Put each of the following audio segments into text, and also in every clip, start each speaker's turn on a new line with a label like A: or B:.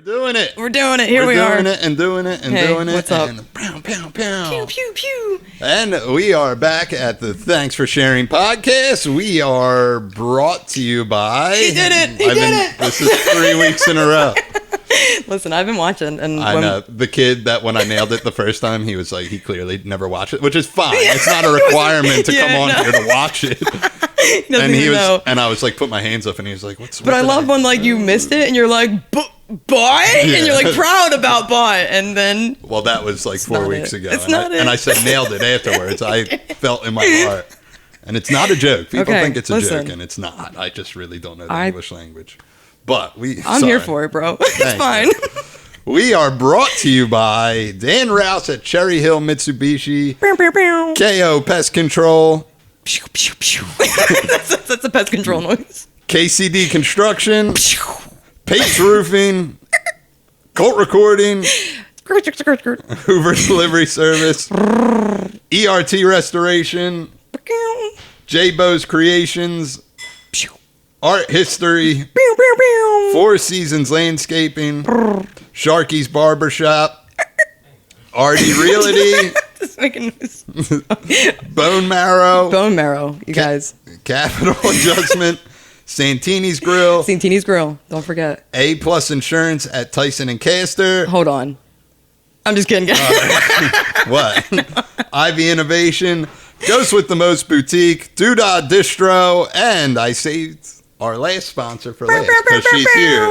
A: doing it.
B: We're doing it. Here we are.
A: We're doing it and doing it and doing it.
B: What's up?
A: And pow, pow, pow.
B: Pew, pew, pew.
A: And we are back at the Thanks for Sharing podcast. We are brought to you by...
B: He did it. He did it.
A: This is 3 weeks in a row.
B: Listen, I've been watching. And
A: I know. The kid that when I nailed it the first time, he was like, he clearly never watched it, which is fine. It's not a requirement to come on here to watch it. He was,
B: know.
A: and I was like, put my hands up, and he was like, "What's?"
B: But I love when like you missed it, and you're like, "Boy," and you're like proud about "boy," and then.
A: Well, that was like 4 weeks ago.
B: It's not it.
A: And I said nailed it afterwards. I felt in my heart, and it's not a joke. People think it's a joke, and it's not. I just really don't know the English language. But
B: I'm here for it, bro. It's fine.
A: We are brought to you by Dan Rouse at Cherry Hill Mitsubishi, KO Pest Control.
B: Pew, pew, pew. That's a pest control noise.
A: KCD Construction, Pates Roofing, Colt Recording, Hoover Delivery Service, ERT Restoration, J-Bo's Creations, Art History, Four Seasons Landscaping, Sharky's Barbershop, Artie Realty, Bone Marrow,
B: you guys.
A: Capital Adjustment, Santini's Grill,
B: Don't forget.
A: A+ Insurance at Tyson and Castor.
B: Hold on. I'm just kidding, guys.
A: What? Ivy Innovation, Ghost with the Most Boutique, Doodah Distro, and I saved our last sponsor for last because she's here.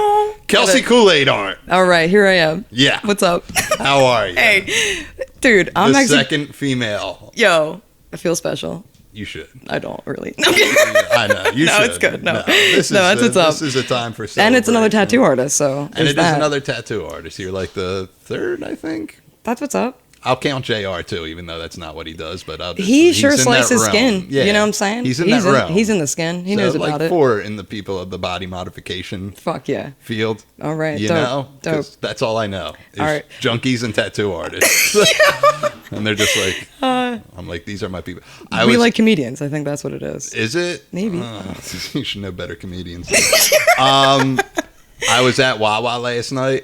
A: Kelcie Kool-Aid Art.
B: All right, here I am.
A: Yeah.
B: What's up?
A: How are you?
B: Hey, dude, I'm
A: the second female.
B: Yo, I feel special.
A: You should.
B: I don't really.
A: I know. You should.
B: No, it's good. No,
A: that's what's up. This is a time for celebration.
B: And it's another tattoo artist, so.
A: And it is another tattoo artist. You're like the third, I think.
B: That's what's up.
A: I'll count JR too, even though that's not what he does. But
B: he sure slices skin.
A: Yeah.
B: You know what I'm saying?
A: He's in that realm.
B: He's in the skin. He knows about it.
A: 4 in the people of the body modification.
B: Fuck yeah.
A: Field.
B: All right.
A: You know?
B: Dope.
A: That's all I know.
B: All right.
A: Junkies and tattoo artists. And they're just like, I'm like, these are my people.
B: We like comedians. I think that's what it is.
A: Is it?
B: Maybe.
A: You should know better comedians. I was at Wawa last night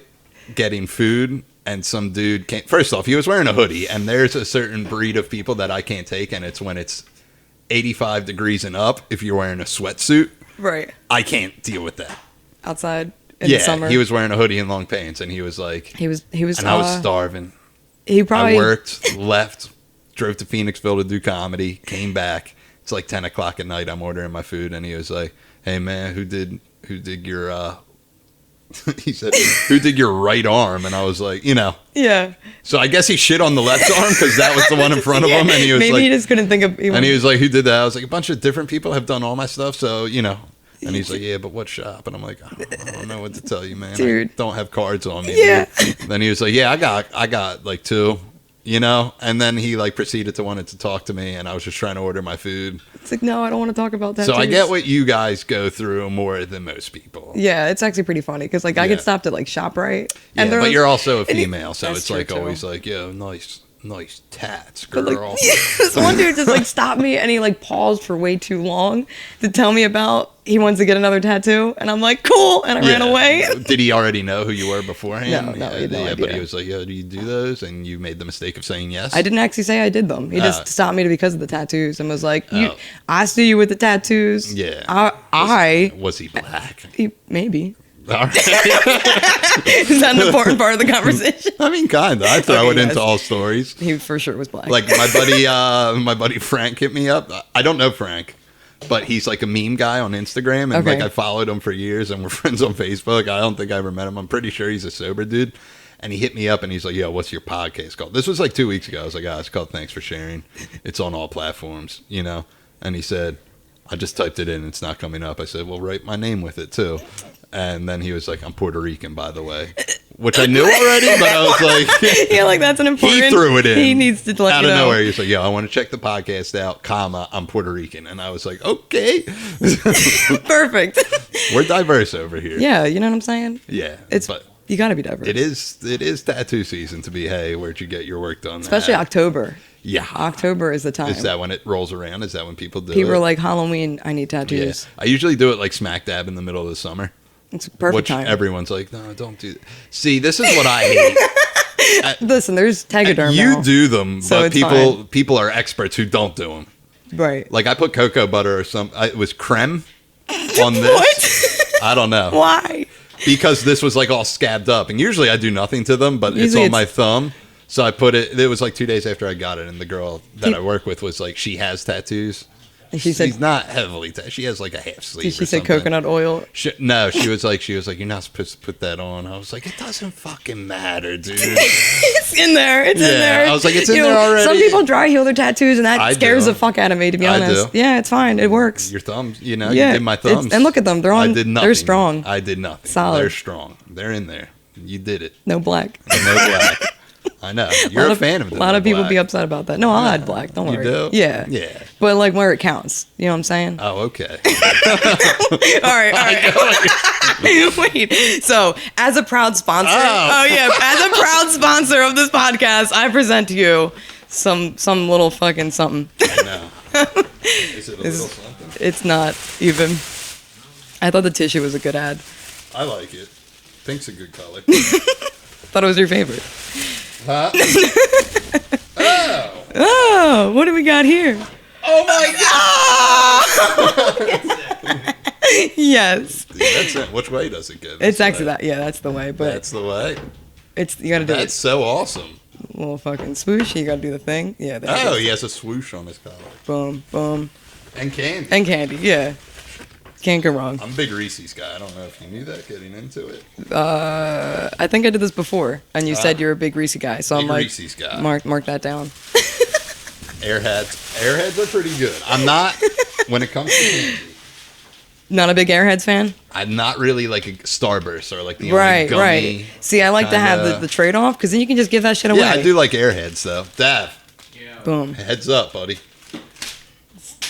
A: getting food. And some dude came. First off, he was wearing a hoodie, and there's a certain breed of people that I can't take, and it's when it's 85 degrees and up. If you're wearing a sweatsuit,
B: right?
A: I can't deal with that.
B: Outside in the summer,
A: he was wearing a hoodie and long pants, and he was like,
B: he was,
A: and I was starving.
B: I
A: worked, left, drove to Phoenixville to do comedy, came back. It's like 10 o'clock at night. I'm ordering my food, and he was like, "Hey man, who did your?" He said, "Who did your right arm?" And I was like,
B: Yeah.
A: So I guess he shit on the left arm because that was the one in front of him. And he was
B: maybe he just couldn't think of.
A: And he was like, "Who did that?" I was like, "A bunch of different people have done all my stuff." So And he's like, "Yeah, but what shop?" And I'm like, "I don't know what to tell you, man.
B: Dude.
A: I don't have cards on me."
B: Yeah.
A: Dude. Then he was like, "Yeah, I got like 2." And then he like proceeded to wanted to talk to me, and I was just trying to order my food.
B: It's like, no, I don't want to talk about that.
A: So I get what you guys go through more than most people.
B: Yeah, it's actually pretty funny because like I get stopped at like ShopRite,
A: and but you're also a female, so it's like
B: too.
A: always like, yo, nice tats, girl.
B: Like, this one dude just like stopped me and he like paused for way too long to tell me about he wants to get another tattoo, and I'm like, cool, and I ran away.
A: Did he already know who you were beforehand?
B: No, he had no idea.
A: But he was like, yo, do you do those? And you made the mistake of saying yes.
B: I didn't actually say I did them. He just stopped me because of the tattoos and was like, I see you with the tattoos.
A: Yeah. Was he black?
B: Maybe.
A: All right.
B: Is that an important part of the conversation?
A: I mean, kind of. I throw it into all stories.
B: He for sure was black.
A: Like my buddy Frank hit me up. I don't know Frank, but he's like a meme guy on Instagram, and like I followed him for years, and we're friends on Facebook. I don't think I ever met him. I'm pretty sure he's a sober dude. And he hit me up, and he's like, "Yo, what's your podcast called?" This was like 2 weeks ago. I was like, "It's called Thanks for Sharing. It's on all platforms, And he said, "I just typed it in. It's not coming up." I said, "Well, write my name with it too." And then he was like, "I'm Puerto Rican, by the way," which I knew already, but I was like,
B: yeah, like that's an important.
A: He threw it in.
B: He needs to let
A: out
B: you
A: of
B: know.
A: nowhere. He's like, "Yo, I want to check the podcast out, I'm Puerto Rican," and I was like, "Okay."
B: Perfect.
A: We're diverse over here.
B: Yeah, you know what I'm saying?
A: Yeah,
B: but you got to be diverse.
A: It is tattoo season to be. Hey, where'd you get your work done?
B: Especially October.
A: Yeah.
B: October is the time.
A: Is that when it rolls around? Is that when people do it?
B: People are like, Halloween, I need tattoos.
A: Yeah. I usually do it like smack dab in the middle of the summer.
B: It's perfect
A: which
B: time.
A: everyone's like, no, don't do that. See, this is what I hate.
B: Listen, there's Tegaderm
A: You
B: now.
A: do them,
B: So
A: but
B: it's
A: people are experts who don't do them.
B: Right.
A: Like I put cocoa butter or it was creme on this.
B: What?
A: I don't know.
B: Why?
A: Because this was like all scabbed up, and usually I do nothing to them, but
B: Usually
A: it's on my thumb. So I put it. It was like 2 days after I got it, and the girl that I work with was like, she has tattoos.
B: And she said,
A: she's not heavily. She has like a half sleeve.
B: Did she say coconut oil?
A: No, she was like, you're not supposed to put that on. I was like, it doesn't fucking matter, dude.
B: It's in there. It's in there.
A: I was like, it's in there already.
B: Some people dry heal their tattoos, and that scares the fuck out of me, to be honest.
A: I do.
B: Yeah, it's fine. It works.
A: Your thumbs, you
B: Yeah,
A: did my thumbs.
B: and look at them. They're on.
A: I did nothing.
B: They're strong.
A: I did nothing.
B: Solid.
A: They're strong. They're in there. You did it.
B: No black.
A: No black. I know. You're a fan of them.
B: A lot of people be upset about that. No, I'll add black. Don't worry.
A: You do?
B: Yeah.
A: Yeah.
B: But like where it counts. You know what I'm saying?
A: Oh, okay.
B: All right. Wait. So, as a proud sponsor, as a proud sponsor of this podcast, I present to you some little fucking something.
A: I know. Is it a little something?
B: It's not even. I thought the tissue was a good ad.
A: I like it. Pink's a good color.
B: Thought it was your favorite.
A: Huh? Oh.
B: Oh, what do we got here?
A: Oh my
B: God! Yes.
A: Dude, that's it. Which way does it go?
B: It's actually that. Yeah, that's the way. But
A: that's the way.
B: You gotta do
A: That's so awesome.
B: little fucking swoosh. You gotta do the thing. Yeah.
A: Oh, he has a swoosh on his collar.
B: Boom, boom.
A: And candy.
B: And candy. Yeah. Can't go wrong.
A: I'm a big Reese's guy. I don't know if you knew that getting into it.
B: I think I did this before, and you said you're a big Reese guy. So
A: Big
B: I'm like,
A: Reese's guy.
B: mark that down.
A: Airheads are pretty good. I'm not, when it comes to candy,
B: Not a big Airheads fan?
A: I'm not really like a Starburst or like the only
B: Right,
A: gummy
B: right. See, I like to have the trade-off, because then you can just give that shit away.
A: Yeah, I do like Airheads though. Dav,
B: Boom,
A: heads up, buddy.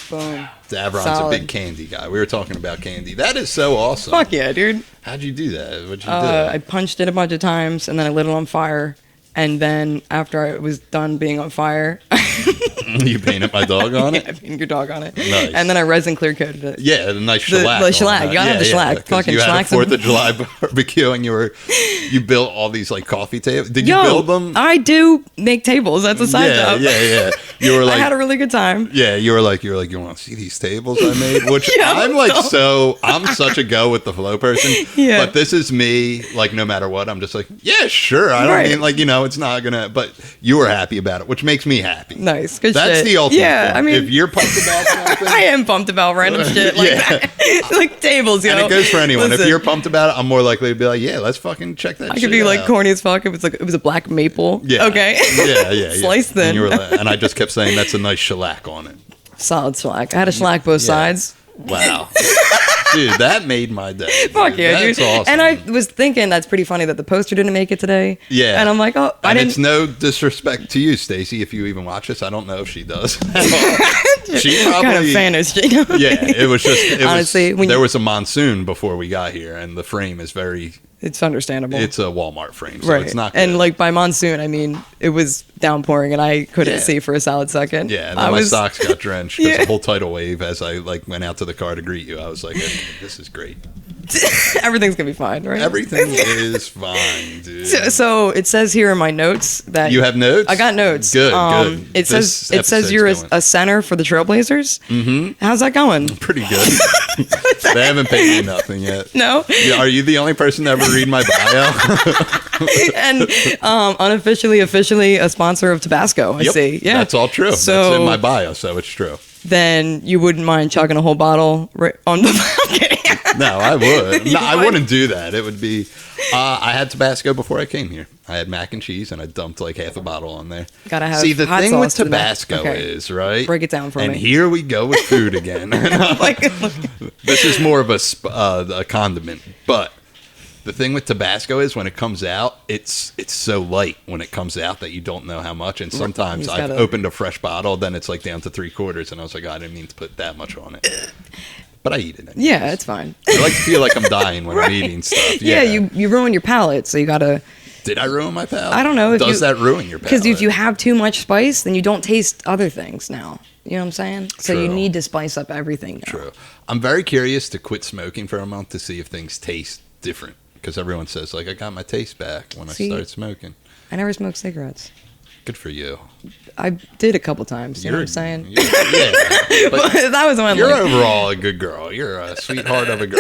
B: boom.
A: Davron's
B: Solid.
A: a big candy guy. We were talking about candy. That is so awesome.
B: Fuck yeah, dude.
A: How'd you do that? What'd you
B: I punched it a bunch of times, and then I lit it on fire. And then after I was done being on fire,
A: do? You painted my dog on it?
B: I painted your dog on it.
A: Nice.
B: And then I resin clear coated it.
A: Yeah, the nice shellac.
B: The shellac. You gotta have the shellac.
A: 'Cause
B: Fucking
A: you had a
B: shellac.
A: 4th of July barbecue and you built all these like coffee tables. Did you build them?
B: I do make tables. That's a side job.
A: Yeah. You were like,
B: I had a really good time.
A: yeah, you were like, you want to see these tables I made? Which
B: Yeah,
A: I'm like, I'm such a go with the flow person.
B: Yeah.
A: But this is me, like, no matter what, I'm just like, yeah, sure. I don't
B: Right.
A: mean, like, it's not gonna, but you were happy about it, which makes me happy.
B: Nice. Good
A: That's
B: shit.
A: the ultimate.
B: Yeah,
A: thing.
B: I mean,
A: if you're pumped about something,
B: I am pumped about random shit like
A: Yeah.
B: that. Like tables, yo.
A: and it goes for anyone.
B: Listen,
A: If you're pumped about it, I'm more likely to be like, yeah, let's fucking check that.
B: I
A: shit
B: could be like
A: out.
B: corny as fuck. It was a black maple.
A: Yeah.
B: Okay.
A: Yeah.
B: Slice thin.
A: And, you were like, and I just kept saying that's a nice shellac on it.
B: Solid shellac. I had a shellac both sides.
A: Wow. Dude, that made my day.
B: Fuck yeah,
A: That's
B: dude.
A: awesome.
B: And I was thinking that's pretty funny that the poster didn't make it today.
A: Yeah.
B: And I'm like, oh, I
A: And
B: didn't.
A: it's no disrespect to you, Stacey, if you even watch this. I don't know if she does. She
B: What
A: probably.
B: kind of fan is she?
A: Yeah, it was just.
B: Honestly, when
A: there
B: you-
A: was a monsoon before we got here, and the frame is very.
B: It's understandable.
A: It's a Walmart frame, so
B: right.
A: it's not.
B: And
A: good.
B: like by monsoon, I mean it was downpouring, and I couldn't
A: Yeah.
B: see for a solid second.
A: Yeah, and
B: I
A: then my
B: was,
A: socks got drenched because
B: Yeah.
A: the whole tidal wave. As I like went out to the car to greet you, I was like, "This is great.
B: Everything's gonna be fine, right?
A: Everything is fine, dude."
B: So it says here in my notes that
A: You have notes?
B: I got notes.
A: Good, good.
B: It
A: This
B: says you're
A: episode's going.
B: a center for the Trailblazers. Mm-hmm. How's that going?
A: Pretty good. They haven't paid me nothing yet.
B: No.
A: Yeah, are you the only person to ever read my bio?
B: And unofficially, officially a sponsor of Tabasco. I see. Yeah,
A: That's all true.
B: So
A: That's in my bio, so it's true.
B: then you wouldn't mind chugging a whole bottle right on the. I'm kidding.
A: No, I would.
B: You
A: No, I
B: would?
A: wouldn't do that. It would be. I had Tabasco before I came here. I had mac and cheese, and I dumped like half a bottle on there.
B: Gotta have
A: See, the
B: hot
A: thing with
B: sauce to the mac.
A: Tabasco
B: Okay.
A: is, right?
B: Break it down for
A: and
B: me.
A: here we go with food again.
B: Like,
A: This is more of a condiment, but the thing with Tabasco is when it comes out, it's so light when it comes out that you don't know how much. And sometimes
B: You just
A: I've
B: gotta-
A: opened a fresh bottle, then it's like down to 3/4, and I was like, I didn't mean to put that much on it. But I eat it. Anyways.
B: yeah, it's fine.
A: I like to feel like I'm dying when I'm
B: Right.
A: eating stuff.
B: Yeah,
A: Yeah,
B: you ruin your palate, so you gotta.
A: Did I ruin my palate?
B: I don't know if
A: Does
B: you-
A: that ruin your palate?
B: Because if you have too much spice, then you don't taste other things now. You know what I'm saying? So you
A: True.
B: need to spice up everything now.
A: True. I'm very curious to quit smoking for a month to see if things taste different because everyone says like I got my taste back when I started smoking.
B: I never smoked cigarettes.
A: Good for you.
B: I did a couple times. You know what I'm saying?
A: Yeah, but
B: that was one.
A: You're overall a good girl. You're a sweetheart of a girl.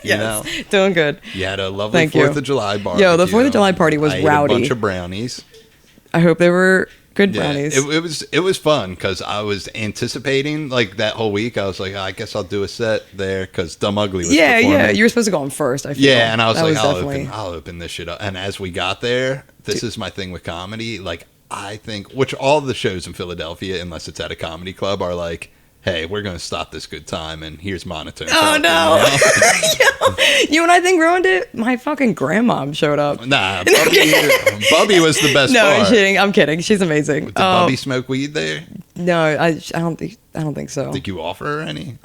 B: Yes, doing good.
A: You had a lovely 4th of July barbecue.
B: Yo, the 4th of July party was rowdy.
A: A bunch of brownies.
B: I hope they were good brownies.
A: It was fun because I was anticipating like that whole week. I was like, I guess I'll do a set there because Dumb Ugly was performing.
B: Yeah. You were supposed to go on first. I feel.
A: Yeah, and I was like, I'll open this shit up. And as we got there, this is my thing with comedy. Like I think, which all the shows in Philadelphia, unless it's at a comedy club, are like, hey, we're going to stop this good time, and here's monotone.
B: Oh, no. You know what I think ruined it? My fucking grandma showed up.
A: Nah, Bubby was the best part.
B: No, I'm kidding. She's amazing.
A: Did Bubby smoke weed there?
B: No, I don't think so.
A: Did you offer her any?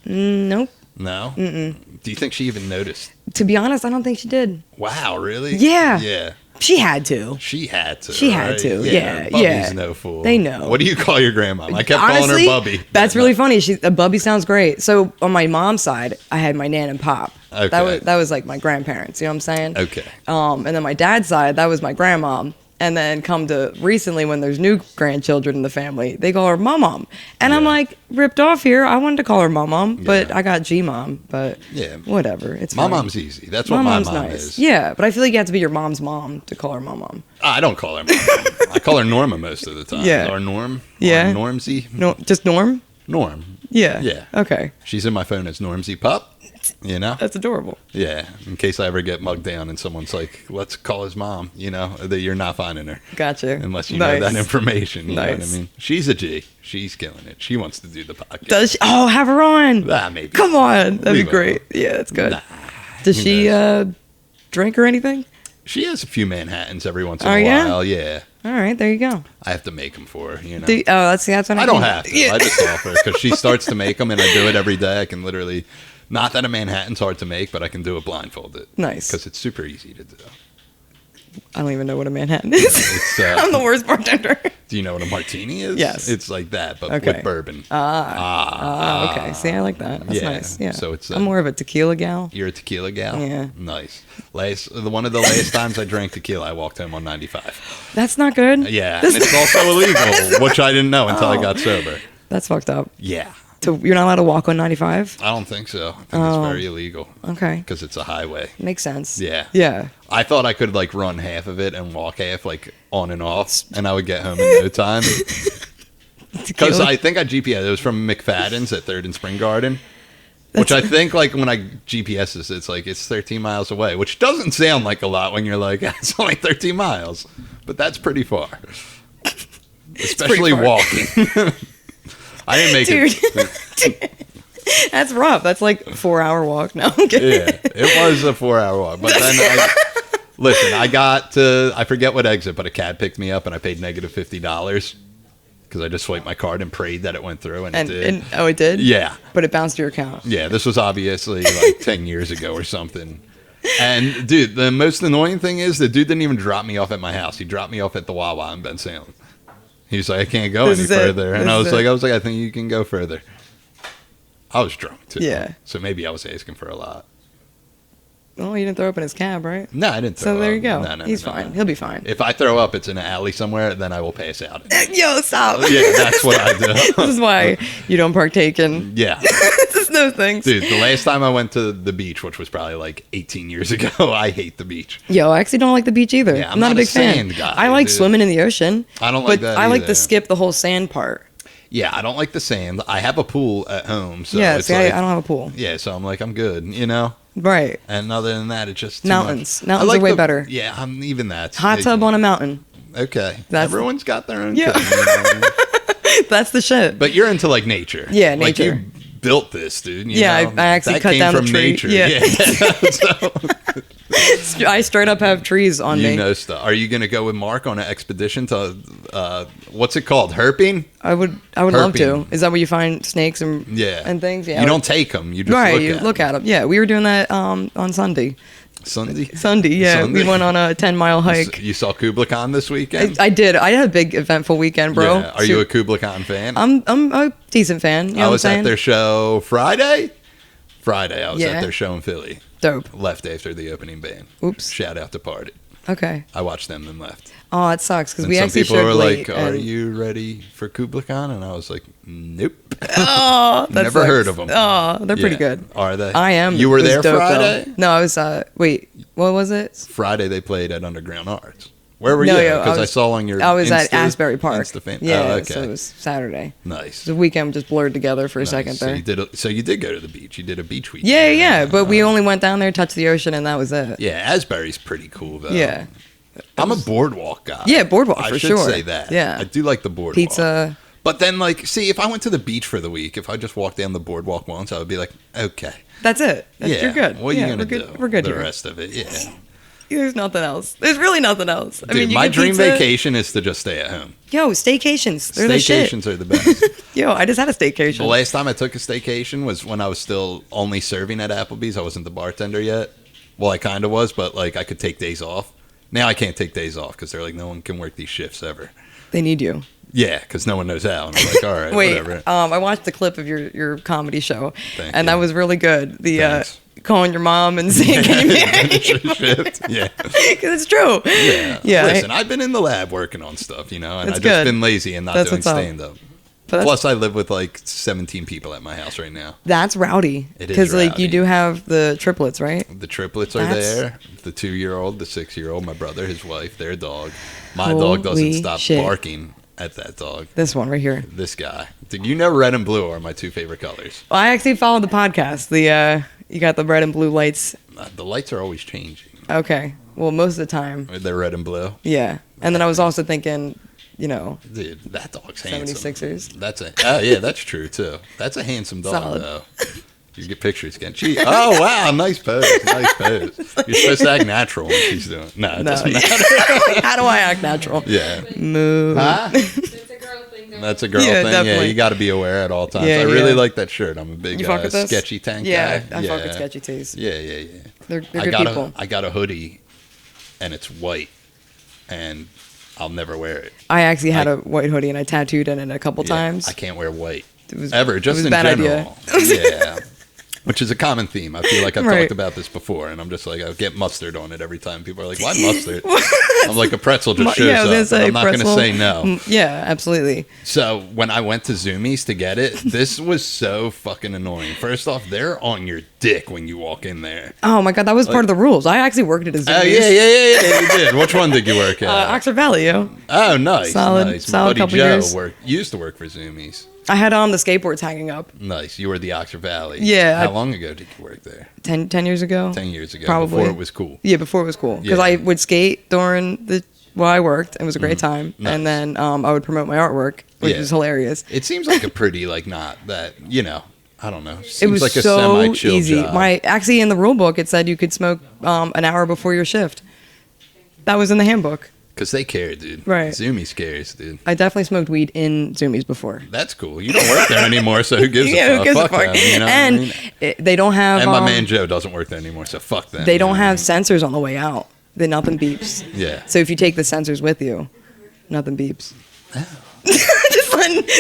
B: Nope.
A: No? Mm-mm. Do you think she even noticed?
B: To be honest, I don't think she did.
A: Wow, really?
B: Yeah.
A: Yeah.
B: She had to. Yeah.
A: Bubby's no fool.
B: They know.
A: What do you call your grandma? I kept calling her Bubby.
B: That's really funny. Bubby sounds great. So on my mom's side, I had my nan and pop.
A: Okay.
B: That was like my grandparents. You know what I'm saying?
A: Okay.
B: And then my dad's side, that was my grandma. And then come to recently when there's new grandchildren in the family, they call her mom. And I'm like, ripped off here. I wanted to call her mom, but I got G-mom. But whatever. It's fine.
A: Mom's easy. That's what my mom is.
B: Yeah, but I feel like you have to be your mom's mom to call her mom.
A: I don't call her mom. I call her Norma most of the time.
B: Yeah.
A: Or Norm.
B: Yeah.
A: Or Normsy.
B: No, just Norm?
A: Norm.
B: Yeah.
A: Yeah.
B: Okay.
A: She's in my phone as Normsy Pup. You know?
B: That's adorable.
A: Yeah. In case I ever get mugged down and someone's like, let's call his mom, you know, that you're not finding her.
B: Gotcha.
A: Unless you know that information. You know what I mean? She's a G. She's killing it. She wants to do the podcast.
B: Does she? Oh, have her on.
A: Maybe.
B: Come on. That'd be great. Yeah, that's good. Does she drink or anything?
A: She has a few Manhattans every once in a while. Yeah.
B: All right, there you go.
A: I have to make them for her, you know.
B: That's what
A: I don't have to. Yeah. I just offer because she starts to make them and I do it every day. I can literally... Not that a Manhattan's hard to make, but I can do it blindfolded.
B: Nice.
A: Because it's super easy to do.
B: I don't even know what a Manhattan is. I'm the worst bartender.
A: Do you know what a martini is?
B: Yes.
A: It's like that, but with bourbon.
B: Okay. See, I like that. That's nice. Yeah.
A: So it's
B: I'm more of a tequila gal.
A: You're a tequila gal?
B: Yeah.
A: Nice. One of the last times I drank tequila, I walked home on 95.
B: That's not good.
A: Yeah. And it's also illegal, which I didn't know until I got sober.
B: That's fucked up.
A: Yeah.
B: So you're not allowed to walk on 95?
A: I don't think so. I think it's very illegal.
B: Okay.
A: Because it's a highway.
B: Makes sense.
A: Yeah.
B: Yeah.
A: I thought I could like run half of it and walk half like on and off, and I would get home in no time. Because I think I GPS. It was from McFadden's at 3rd and Spring Garden. Which I think, like, when I GPS this, it's like, it's 13 miles away. Which doesn't sound like a lot when you're like, it's only 13 miles. But that's pretty far. Especially walking. I didn't make it.
B: That's rough. That's like a 4-hour walk. No, I'm kidding.
A: Yeah, it was a 4-hour walk. But then I got to, I forget what exit, but a cab picked me up and I paid negative $50 because I just swiped my card and prayed that it went through, and it did.
B: Oh, it did?
A: Yeah.
B: But it bounced your account.
A: Yeah, this was obviously like 10 years ago or something. And, dude, the most annoying thing is the dude didn't even drop me off at my house. He dropped me off at the Wawa in Ben Salem. He's like, I can't go any further. And I was like, I think you can go further. I was drunk, too.
B: Yeah.
A: So maybe I was asking for a lot.
B: Well, you didn't throw up in his cab, right?
A: No, I didn't throw up.
B: So there you go.
A: No,
B: He's fine. He'll be fine.
A: If I throw up, it's in an alley somewhere, then I will pass out.
B: Yo, stop.
A: Yeah, that's what I do.
B: This is why you don't partake in...
A: Yeah.
B: Just those things.
A: Dude, the last time I went to the beach, which was probably like 18 years ago, I hate the beach.
B: Yo, I actually don't like the beach either.
A: Yeah,
B: I'm not a big
A: fan.
B: Guy, I like swimming in the ocean.
A: I don't like that
B: I like
A: either.
B: to skip the whole sand part.
A: Yeah, I don't like the sand. I have a pool at home. So
B: yeah,
A: it's
B: see,
A: like,
B: I don't have a pool.
A: Yeah, so I'm like, I'm good, you know?
B: Right.
A: And other than that, it's just too
B: mountains.
A: much.
B: Mountains are way better.
A: Yeah, I'm even that.
B: Hot tub on a mountain.
A: Okay. Everyone's got their own thing.
B: That's the shit.
A: But you're into like nature.
B: Yeah, nature.
A: Like you built this, dude.
B: You know? I actually cut down a tree.
A: Nature. Yeah. So.
B: I straight up have trees on me.
A: You know stuff. Are you going to go with Mark on an expedition to what's it called? Herping?
B: I would love to. Is that where you find snakes and things? Yeah.
A: You don't take them. You just
B: look at them. Yeah, we were doing that on Sunday. Sunday, yeah. We went on a 10-mile hike.
A: You saw Kubla Khan this weekend?
B: I did. I had a big eventful weekend, bro.
A: Yeah. Are you a Kubla Khan fan?
B: I'm a decent fan. You know
A: I was at their show Friday. I was at their show in Philly.
B: Dope.
A: Left after the opening band.
B: Oops.
A: Shout out to Party.
B: Okay.
A: I watched them and left.
B: Oh, it sucks because we
A: some
B: actually
A: people
B: showed
A: were
B: late.
A: like, "Are you ready for Kubla Khan?" And I was like, "Nope."
B: Oh, that
A: Never
B: sucks.
A: heard of them.
B: Oh, they're pretty
A: Yeah.
B: good.
A: Are they?
B: I am.
A: You were
B: It was
A: there
B: dope,
A: Friday?
B: though. No, I was. Wait, what was it?
A: Friday they played at Underground Arts. Where were
B: No,
A: you?
B: yo,
A: Because I saw on your
B: I was at
A: Insta-
B: Asbury Park. Yeah,
A: oh, okay.
B: so it was Saturday.
A: Nice.
B: The weekend just blurred together for a
A: Nice.
B: second
A: So
B: there.
A: you did go to the beach. You did a beach weekend.
B: Yeah, but we only went down there, touched the ocean, and that was it.
A: Yeah, Asbury's pretty cool though.
B: Yeah.
A: I'm a boardwalk guy.
B: Yeah, boardwalk
A: I
B: for
A: should
B: sure.
A: say that.
B: Yeah.
A: I do like the boardwalk.
B: Pizza.
A: But then, like, see, if I went to the beach for the week, if I just walked down the boardwalk once, I would be like, okay.
B: That's it.
A: Yeah.
B: You're good.
A: What are you going to
B: we're
A: do?
B: good. We're good
A: The
B: here.
A: rest of it, yeah.
B: There's nothing else. There's really nothing else. I
A: Dude,
B: mean, you
A: my
B: get
A: dream
B: pizza.
A: vacation is to just stay at home.
B: Yo, staycations. They're the shit.
A: Staycations are the best.
B: Yo, I just had a staycation.
A: The last time I took a staycation was when I was still only serving at Applebee's. I wasn't the bartender yet. Well, I kind of was, but like I could take days off. Now I can't take days off because they're like, no one can work these shifts ever.
B: They need you.
A: Yeah, because no one knows how. And I'm like, all right,
B: Wait,
A: whatever.
B: I watched the clip of your comedy show,
A: Thank
B: and
A: you.
B: that was really good. The
A: Thanks.
B: calling your mom and saying, "Can you
A: Finish your shift. Yeah.
B: Because it's true.
A: Yeah.
B: Yeah.
A: Listen, I've been in the lab working on stuff, and
B: That's
A: I've just
B: good.
A: been lazy and not
B: That's
A: doing
B: what's up.
A: stand-up.
B: But
A: Plus, I live with like 17 people at my house right now.
B: that's rowdy.
A: It is
B: Because like
A: rowdy.
B: you do have the triplets, right?
A: The triplets are
B: That's-
A: there. The 2-year-old, the 6-year-old, my brother, his wife, their dog. My dog doesn't
B: Holy
A: stop
B: shit.
A: barking at that dog.
B: This one right here.
A: This guy. Did you know red and blue are my two favorite colors?
B: Well, I actually followed the podcast. The you got the red and blue lights.
A: The lights are always changing.
B: Okay. Well, most of the time,
A: They're red and blue.
B: yeah. And then I was also thinking,
A: Dude, that dog's handsome.
B: 76ers.
A: Oh yeah, that's true too. That's a handsome dog
B: Solid.
A: though. You get pictures again. Oh wow, nice pose, nice pose. You're supposed to act natural when she's doing it. No, it
B: No.
A: doesn't matter.
B: How do I act natural?
A: Yeah.
B: Moo.
A: Huh?
C: It's a girl thing.
A: That's a girl
B: Yeah,
A: thing. Yeah,
B: definitely.
A: you got to be aware at all times.
B: Yeah,
A: I really
B: yeah.
A: like that shirt. I'm a big
B: You fuck with this?
A: sketchy tank
B: Yeah,
A: guy.
B: I fuck with sketchy tees.
A: Yeah.
B: They're
A: I
B: good
A: got
B: people.
A: I got a hoodie, and it's white, and I'll never wear it.
B: I actually had a white hoodie and I tattooed in it a couple
A: Yeah,
B: times.
A: I can't wear white
B: It was
A: ever. Just
B: it was
A: in
B: a bad
A: general.
B: idea.
A: Yeah. Which is a common theme. I feel like I've
B: Right.
A: talked about this before, and I'm just like, I get mustard on it every time. People are like, why mustard? I'm like, a pretzel just shows
B: yeah, I was gonna
A: up.
B: say
A: I'm not going to
B: pretzel.
A: say no.
B: Yeah, absolutely.
A: So when I went to Zoomies to get it, this was so fucking annoying. First off, they're on your dick when you walk in there.
B: Oh my god, that was part of the rules. I actually worked at a Zoomies.
A: Oh, yeah, you did. Which one did you work at?
B: Oxford Valley, yo.
A: Oh, nice.
B: Solid-
A: nice.
B: solid
A: My buddy
B: couple
A: Joe
B: years.
A: used to work for Zoomies.
B: I had the skateboards hanging up
A: Nice. You were the Oxford Valley.
B: Yeah,
A: How
B: I-
A: long ago did you work there?
B: 10 years ago.
A: 10 years ago.
B: Probably.
A: Before it was cool.
B: Yeah, before it was cool. Because
A: Yeah.
B: I would skate during while I worked. It was a great time.
A: Nice.
B: And then I would promote my artwork, which
A: Yeah.
B: was hilarious.
A: It seems like a pretty, like, not that, I don't know. Seems
B: It was
A: like a
B: so
A: semi-chill
B: easy.
A: job.
B: Actually, in the rule book, it said you could smoke an hour before your shift. That was in the handbook.
A: Because they care, dude.
B: Right.
A: Zoomies cares, dude.
B: I definitely smoked weed in Zoomies before.
A: That's cool. You don't work there anymore, so who gives
B: Yeah,
A: a
B: who
A: fuck?
B: gives a
A: Fuck
B: fuck?
A: them, you know what I
B: And
A: mean?
B: they don't have.
A: And my man Joe doesn't work there anymore, so fuck them.
B: They
A: you know
B: don't
A: what I
B: have
A: mean?
B: sensors on the way out. Then nothing beeps.
A: Yeah.
B: So if you take the sensors with you, nothing beeps. Just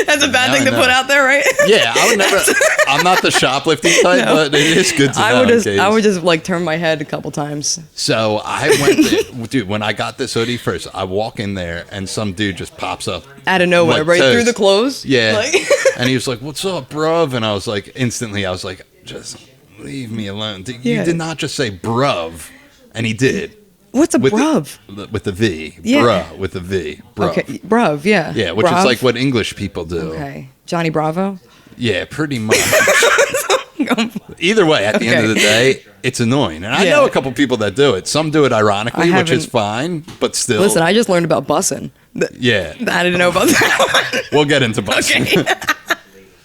B: that's a bad
A: Now
B: thing
A: I
B: to
A: know.
B: put out there, right?
A: Yeah, I would never. I'm not the shoplifting type,
B: No.
A: but it is good to know.
B: I would
A: in
B: just,
A: case.
B: I would just like turn my head a couple times.
A: So I went, dude. When I got this hoodie first, I walk in there and some dude just pops up
B: Out of nowhere,
A: like
B: right
A: toast.
B: through the clothes.
A: Yeah,
B: Like,
A: and he was like, "What's up, bruv?" And I was like, instantly, I was like, "Just leave me alone."
B: Yeah.
A: You did not just say bruv, and he did
B: what's a
A: with
B: bruv?
A: with the V,
B: Yeah.
A: bruh with the V, bruv.
B: Okay, bruv, yeah.
A: Yeah, which
B: Bruv.
A: is like what English people do.
B: Okay, Johnny Bravo.
A: Yeah, pretty much. Either way, at the end of the day, it's annoying. And I
B: Yeah.
A: know a couple people that do it. Some do it ironically, which is
B: haven't-
A: fine, but still.
B: Listen, I just learned about bussing.
A: Yeah.
B: I didn't know about that one.
A: We'll get into busing.
B: Okay.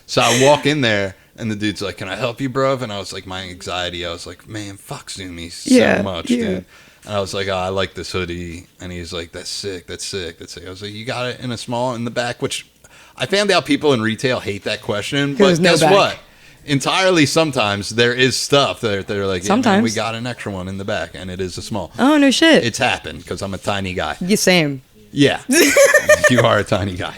A: So I walk in there, and the dude's like, "Can I help you, bruv?" And I was like, my anxiety, I was like, "Man, fuck Zoomies
B: Yeah,
A: so much,
B: yeah.
A: dude." And I was like, "Oh, I like this hoodie." And he's like, "That's sick, that's sick, that's sick." I was like, "You got it in a small in the back," which I found out people in retail hate that question. But
B: There's no
A: guess
B: back.
A: what? Entirely sometimes there is stuff that they're like, "Yeah, man,
B: Sometimes.
A: we got an extra one in the back, and it is a small."
B: Oh no shit.
A: It's happened because I'm a tiny guy.
B: You same.
A: Yeah, you are a tiny guy.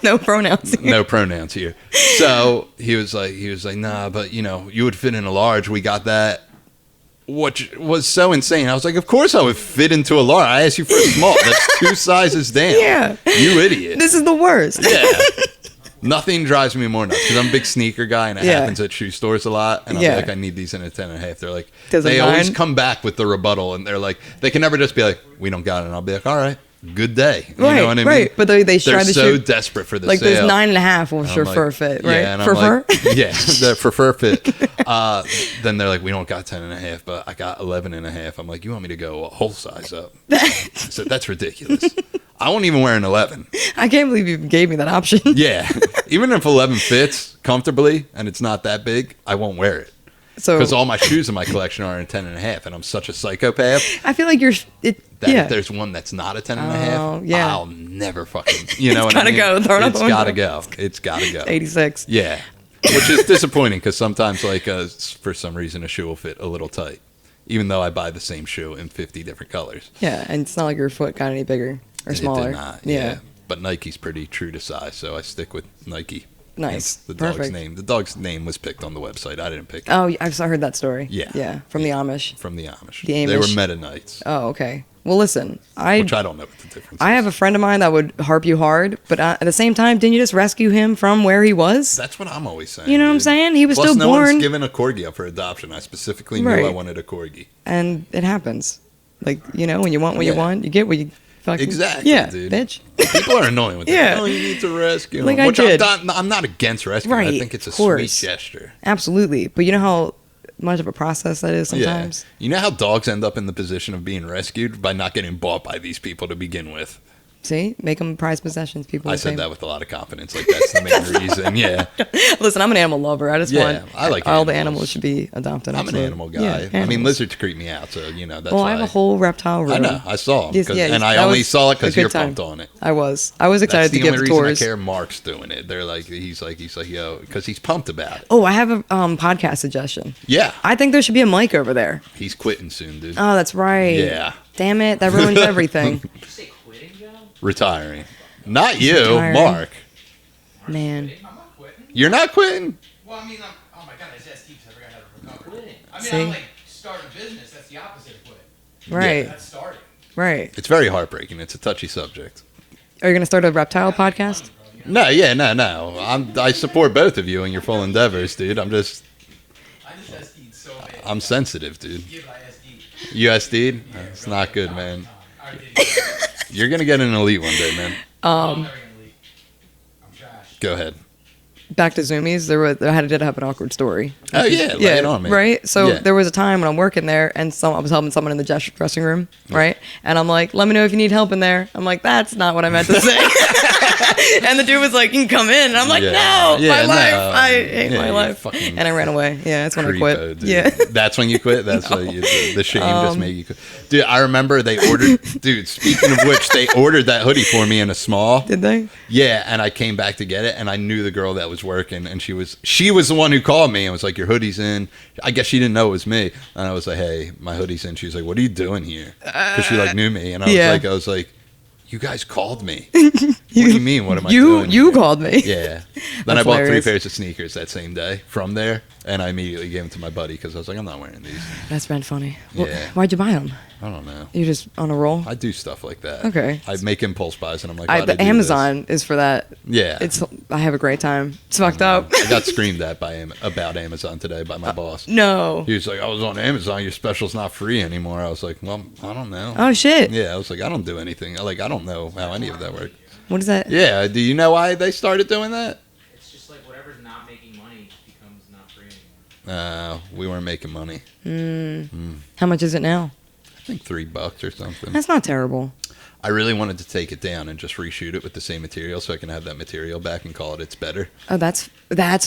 B: No pronouns here.
A: No pronouns here. So he was like, nah, but you would fit in a large. We got that. Which was so insane. I was like, of course I would fit into a large. I asked you for a small. That's 2 sizes down.
B: Yeah.
A: You idiot.
B: This is the worst.
A: Yeah. Nothing drives me more nuts because I'm a big sneaker guy and it happens at shoe stores a lot. And I'm like, I need these in a 10.5. They're like, they always come back with the rebuttal and they're like, they can never just be like, we don't got it. And I'll be like, all right, good day. You know what I mean? Right.
B: But they're
A: so desperate for the
B: like
A: sale.
B: Like this 9.5 will for fur fit, right?
A: Yeah, and I'm like, the for fur fit. Then they're like, we don't got 10.5, but I got 11.5. I'm like, you want me to go a whole size up? I said, that's ridiculous. I won't even wear an 11.
B: I can't believe you gave me that option.
A: Yeah. Even if 11 fits comfortably and it's not that big, I won't wear it. Because all my shoes in my collection are in 10.5, and I'm such a psychopath.
B: I feel like
A: if there's one that's not a 10.5, I'll never fucking,
B: what I mean?
A: It's gotta go. It's gotta go.
B: 86.
A: Yeah. Which is disappointing because sometimes, like, for some reason, a shoe will fit a little tight, even though I buy the same shoe in 50 different colors.
B: Yeah, and it's not like your foot got any bigger or smaller.
A: It did not, yeah. But Nike's pretty true to size, so I stick with Nike.
B: Nice.
A: The dog's name. The dog's name was picked on the website. I didn't pick it.
B: Oh, I've heard that story.
A: Yeah.
B: Yeah. From the Amish.
A: The Amish. They were Meta Knights.
B: Oh, okay. Well, listen.
A: Which I don't know what the difference is.
B: I have a friend of mine that would harp you hard, but at the same time, didn't you just rescue him from where he was?
A: That's what I'm always saying.
B: You know what I'm saying? He was
A: Plus,
B: still
A: no
B: born.
A: one's given a corgi up for adoption. I specifically knew I wanted a corgi.
B: And it happens. Like, when you want what you want, you get what you fucking...
A: Exactly, dude.
B: Bitch.
A: People are annoying with that.
B: Yeah.
A: Oh, you need to rescue
B: like
A: him. Which
B: I did.
A: I'm not against rescuing.
B: Right,
A: I think it's a sweet gesture.
B: Absolutely. But you know how much of a process that is sometimes?
A: Yeah. You know how dogs end up in the position of being rescued? By not getting bought by these people to begin with.
B: See? Make them prized possessions, people.
A: I said that with a lot of confidence. Like, that's the main reason. Yeah.
B: Listen, I'm an animal lover. I just want
A: I like
B: all the animals should be adopted.
A: I'm an animal guy.
B: Yeah,
A: I mean, lizards creep me out, so, that's
B: Well, I have a whole reptile room.
A: I know. I saw them.
B: Yes,
A: and I only saw it because you're pumped on it.
B: I was excited to give the tours.
A: That's the only reason I care Mark's doing it. They're like, he's like, yo, because he's pumped about it.
B: Oh, I have a podcast suggestion.
A: Yeah.
B: I think there should be a mic over there.
A: He's quitting soon, dude.
B: Oh, that's right.
A: Yeah.
B: Damn it. That ruins everything.
C: Did you say quitting, Joe?
A: Retiring. Not you,
B: Retiring.
A: Mark.
B: Man.
C: I'm not quitting.
A: You're not quitting?
C: Well, I mean, oh my god, I said Steve, I forgot how to recover. I mean,
B: See?
C: I'm like, start a business. That's the opposite of quitting.
B: Right.
C: That's starting.
B: Right.
A: It's very heartbreaking. It's a touchy subject.
B: Are you going to start a reptile podcast?
A: No. I support both of you in your full endeavors, dude.
C: I just SD'd so bad.
A: I'm sensitive, dude.
C: Yeah, but I SD'd.
A: You SD'd? It's not good, man. You're going to get an elite one day, man.
C: I'm never gonna leak. I'm trash.
A: Go ahead.
B: Back to Zoomies, I did have an awkward story.
A: Oh, yeah. Lay it on me.
B: Right? So
A: Yeah.
B: there was a time when I'm working there, and I was helping someone in the dressing room, right? And I'm like, let me know if you need help in there. I'm like, that's not what I meant to say. And the dude was like, you can come in. And I'm like, no, my life. I hate my life. And I ran away. Yeah, that's when I quit.
A: Dude.
B: Yeah.
A: That's when you quit? That's what the shame just made you quit. Dude, I remember they ordered, speaking of which, they ordered that hoodie for me in a small.
B: Did they?
A: Yeah, and I came back to get it, and I knew the girl that was working, and she was the one who called me and was like, your hoodie's in. I guess she didn't know it was me. And I was like, hey, my hoodie's in. She was like, what are you doing here? Because she knew me. And I was like, you guys called me. What do you mean? What am I doing?
B: You called me.
A: Yeah. Then I bought 3 pairs of sneakers that same day from there, and I immediately gave them to my buddy because I was like, I'm not wearing these.
B: That's been funny.
A: Yeah.
B: Why'd you buy them?
A: I don't know.
B: You just on a roll?
A: I do stuff like that.
B: Okay.
A: I make impulse buys, and I'm like, why'd I do
B: Amazon is for that.
A: Yeah.
B: I have a great time. It's fucked up.
A: I got screamed at about Amazon today by my boss.
B: No.
A: He was like, I was on Amazon. Your special's not free anymore. I was like, well, I don't know.
B: Oh, shit.
A: Yeah, I was like, I don't do anything. I don't know how any of that works.
B: What is that?
A: Yeah, do you know why they started doing that?
C: It's just like whatever's not making money becomes not free anymore.
A: We weren't making money.
B: How much is it now?
A: I think $3 or something.
B: That's not terrible.
A: I really wanted to take it down and just reshoot it with the same material so I can have that material back and call it It's Better.
B: Oh, that's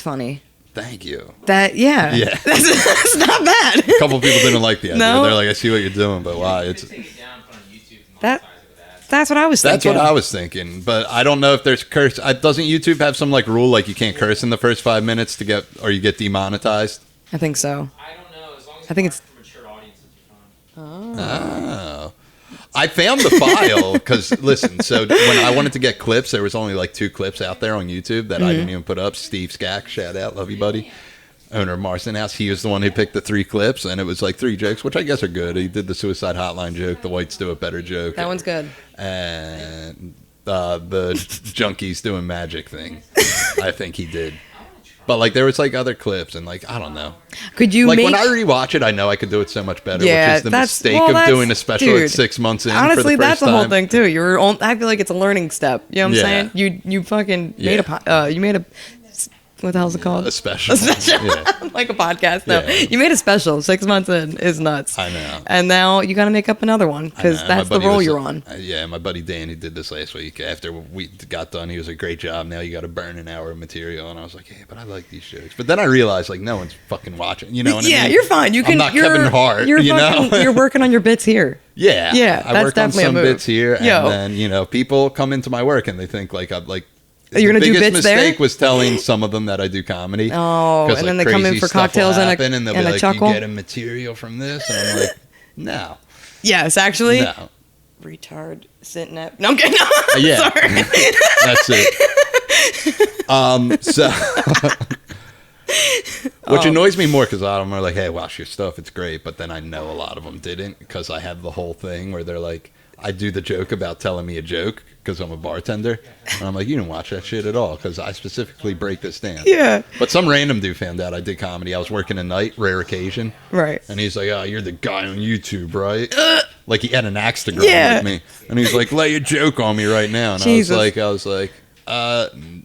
B: funny.
A: Thank you.
B: Yeah. That's not bad.
A: A couple people didn't like the idea.
B: No.
A: They're like, I see what you're doing, but why?
C: Just take it down, put it on YouTube, and
B: That-
C: monetize it with ads.
B: That's what I was thinking.
A: That's what I was thinking, but I don't know if there's curse. Doesn't YouTube have some rule like you can't curse in the first 5 minutes or you get demonetized?
B: I think so.
C: I don't know. As long as
B: I think
C: it's for mature audiences, you're fine.
A: Oh. I found the file because, listen, so when I wanted to get clips, there was only like 2 clips out there on YouTube that I didn't even put up. Steve Skack, shout out, love you, buddy. Owner of Marston House, he was the one who picked the 3 clips, and it was like 3 jokes, which I guess are good. He did the suicide hotline joke, the whites do it better joke.
B: That one's good.
A: And the junkies doing magic thing, I think he did. But like there was like other clips and like I don't know.
B: Could you
A: like
B: make...
A: when I rewatch it, I know I could do it so much better.
B: Yeah,
A: which is the mistake of doing a special at 6 months in.
B: Honestly,
A: for the first
B: that's the
A: time.
B: whole thing too. I feel like it's a learning step. You know what I'm saying? You fucking made a what the hell's it called?
A: A special.
B: Yeah. Like a podcast. No, you made a special. 6 months in is nuts.
A: I know.
B: And now you got to make up another one because that's the role you're on.
A: Yeah, my buddy Danny did this last week. After we got done, he was like, "Great job. Now you got to burn an hour of material." And I was like, "Yeah, but I like these jokes." But then I realized like no one's fucking watching. You know what I mean?
B: You're fine. I'm
A: not Kevin Hart.
B: You're working on your bits here.
A: Yeah. I
B: that's
A: work on
B: definitely
A: some
B: a move.
A: bits here, and then people come into my work and they think like I'm like.
B: You're gonna do bits there?
A: The biggest mistake was telling some of them that I do comedy.
B: Oh, and then they come in for cocktails and
A: they'll be like,
B: chuckle.
A: "You getting material from this?" And I'm like, "No."
B: Yes, actually.
A: No.
B: Retard sitting at. No, I'm kidding. No.
A: Yeah.
B: Sorry.
A: That's it. So, which annoys me more because a lot of them are like, "Hey, watch your stuff. It's great," but then I know a lot of them didn't because I have the whole thing where they're like. I do the joke about telling me a joke because I'm a bartender. And I'm like, you didn't watch that shit at all because I specifically break this down.
B: Yeah.
A: But some random dude found out I did comedy. I was working a night, rare occasion.
B: Right.
A: And he's like, "Oh, you're the guy on YouTube, right?" Like he had an axe to grind with me. And he's like, "Lay a joke on me right now." And
B: Jesus.
A: I was like,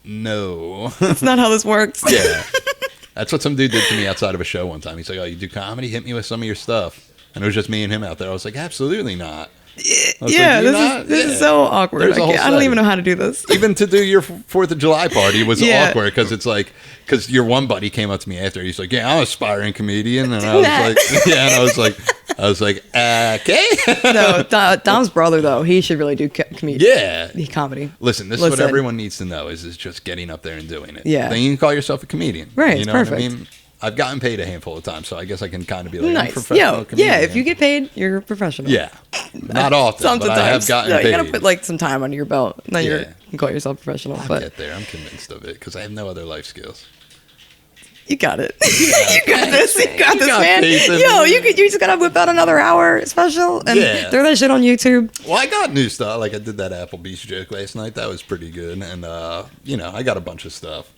A: no.
B: That's not how this works.
A: Yeah. That's what some dude did to me outside of a show one time. He's like, "Oh, you do comedy? Hit me with some of your stuff." And it was just me and him out there. I was like, "Absolutely not."
B: Yeah, this is so awkward. I don't even know how to do this.
A: Even to do your 4th of July party was awkward because it's like, because your one buddy came up to me after. He's like, "Yeah, I'm an aspiring comedian," and I was like, "Yeah," and I was like, "Okay."
B: No, Dom's brother though, he should really do comedy.
A: Yeah,
B: comedy.
A: Listen, this is what everyone needs to know: is just getting up there and doing it.
B: Yeah,
A: then you can call yourself a comedian.
B: Right,
A: you
B: it's
A: know
B: perfect.
A: what I mean? I've gotten paid a handful of times, so I guess I can kind of be like,
B: nice.
A: I'm a professional comedian.
B: Yeah, if you get paid, you're a professional.
A: Yeah. Not often,
B: Sometimes.
A: but I have gotten paid.
B: You gotta put like some time under your belt. Then you can call yourself professional.
A: I'll get there. I'm convinced of it because I have no other life skills.
B: You got it. You got this. You got this, man.
A: Yo,
B: you just gotta whip out another hour special and throw that shit on YouTube.
A: Well, I got new stuff. Like I did that Applebee's joke last night. That was pretty good. And I got a bunch of stuff.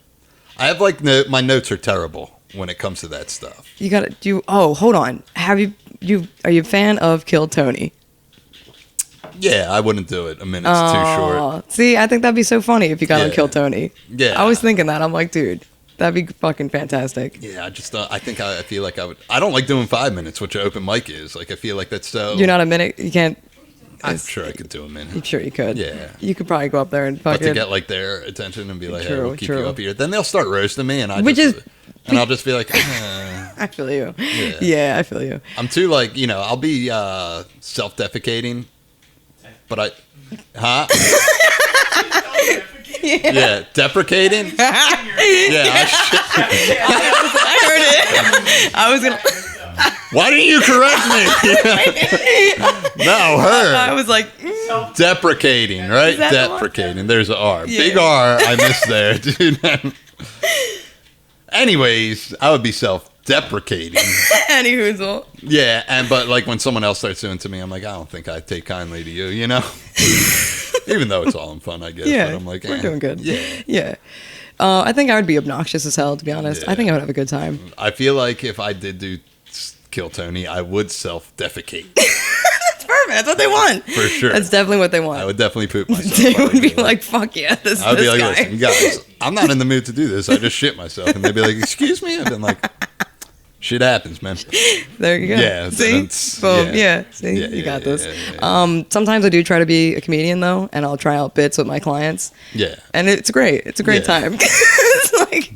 A: I have like my notes are terrible when it comes to that stuff.
B: You got to do. Oh, hold on. Are you a fan of Kill Tony?
A: Yeah, I wouldn't do it. A minute's too short.
B: See, I think that'd be so funny if you got on Kill Tony.
A: Yeah,
B: I was thinking that. I'm like, dude, that'd be fucking fantastic.
A: Yeah, I feel like I would. I don't like doing 5 minutes, which an open mic is. Like, I feel like that's so.
B: You're not a minute. You can't.
A: I'm sure I could do a minute.
B: I'm sure you could.
A: Yeah.
B: You could probably go up there and fucking.
A: But to get like their attention and be like, "Hey, we'll keep you up here," then they'll start roasting me, and I'll just be like,
B: I feel you. Yeah, I feel you.
A: I'm too like, I'll be self-defecating, but yeah, deprecating. Yeah,
B: I heard it. I was gonna.
A: Why didn't you correct me? No, her.
B: I was like,
A: deprecating, right? Deprecating. There's an R.
B: Yeah.
A: Big R. I missed there, dude. Anyways, I would be self-deprecating.
B: Any hoozle.
A: Yeah, but like when someone else starts doing it to me, I'm like, I don't think I take kindly to you, Even though it's all in fun, I guess.
B: Yeah,
A: but I'm like,
B: we're doing good.
A: Yeah.
B: I think I would be obnoxious as hell, to be honest. I think I would have a good time.
A: I feel like if I did do Kill Tony, I would self-defecate.
B: That's perfect. That's what they want.
A: For sure.
B: That's definitely what they want.
A: I would definitely poop myself.
B: They would be like, fuck yeah, this
A: I would be like,
B: guy.
A: "Listen, guys, I'm not in the mood to do this. I just shit myself." And they'd be like, "Excuse me?" I've been like, "Shit happens, man."
B: There you go.
A: Yeah.
B: See? Boom. Yeah. See?
A: Yeah,
B: you got this.
A: Yeah.
B: Sometimes I do try to be a comedian, though, and I'll try out bits with my clients.
A: Yeah.
B: And it's great. It's a great time. It's like,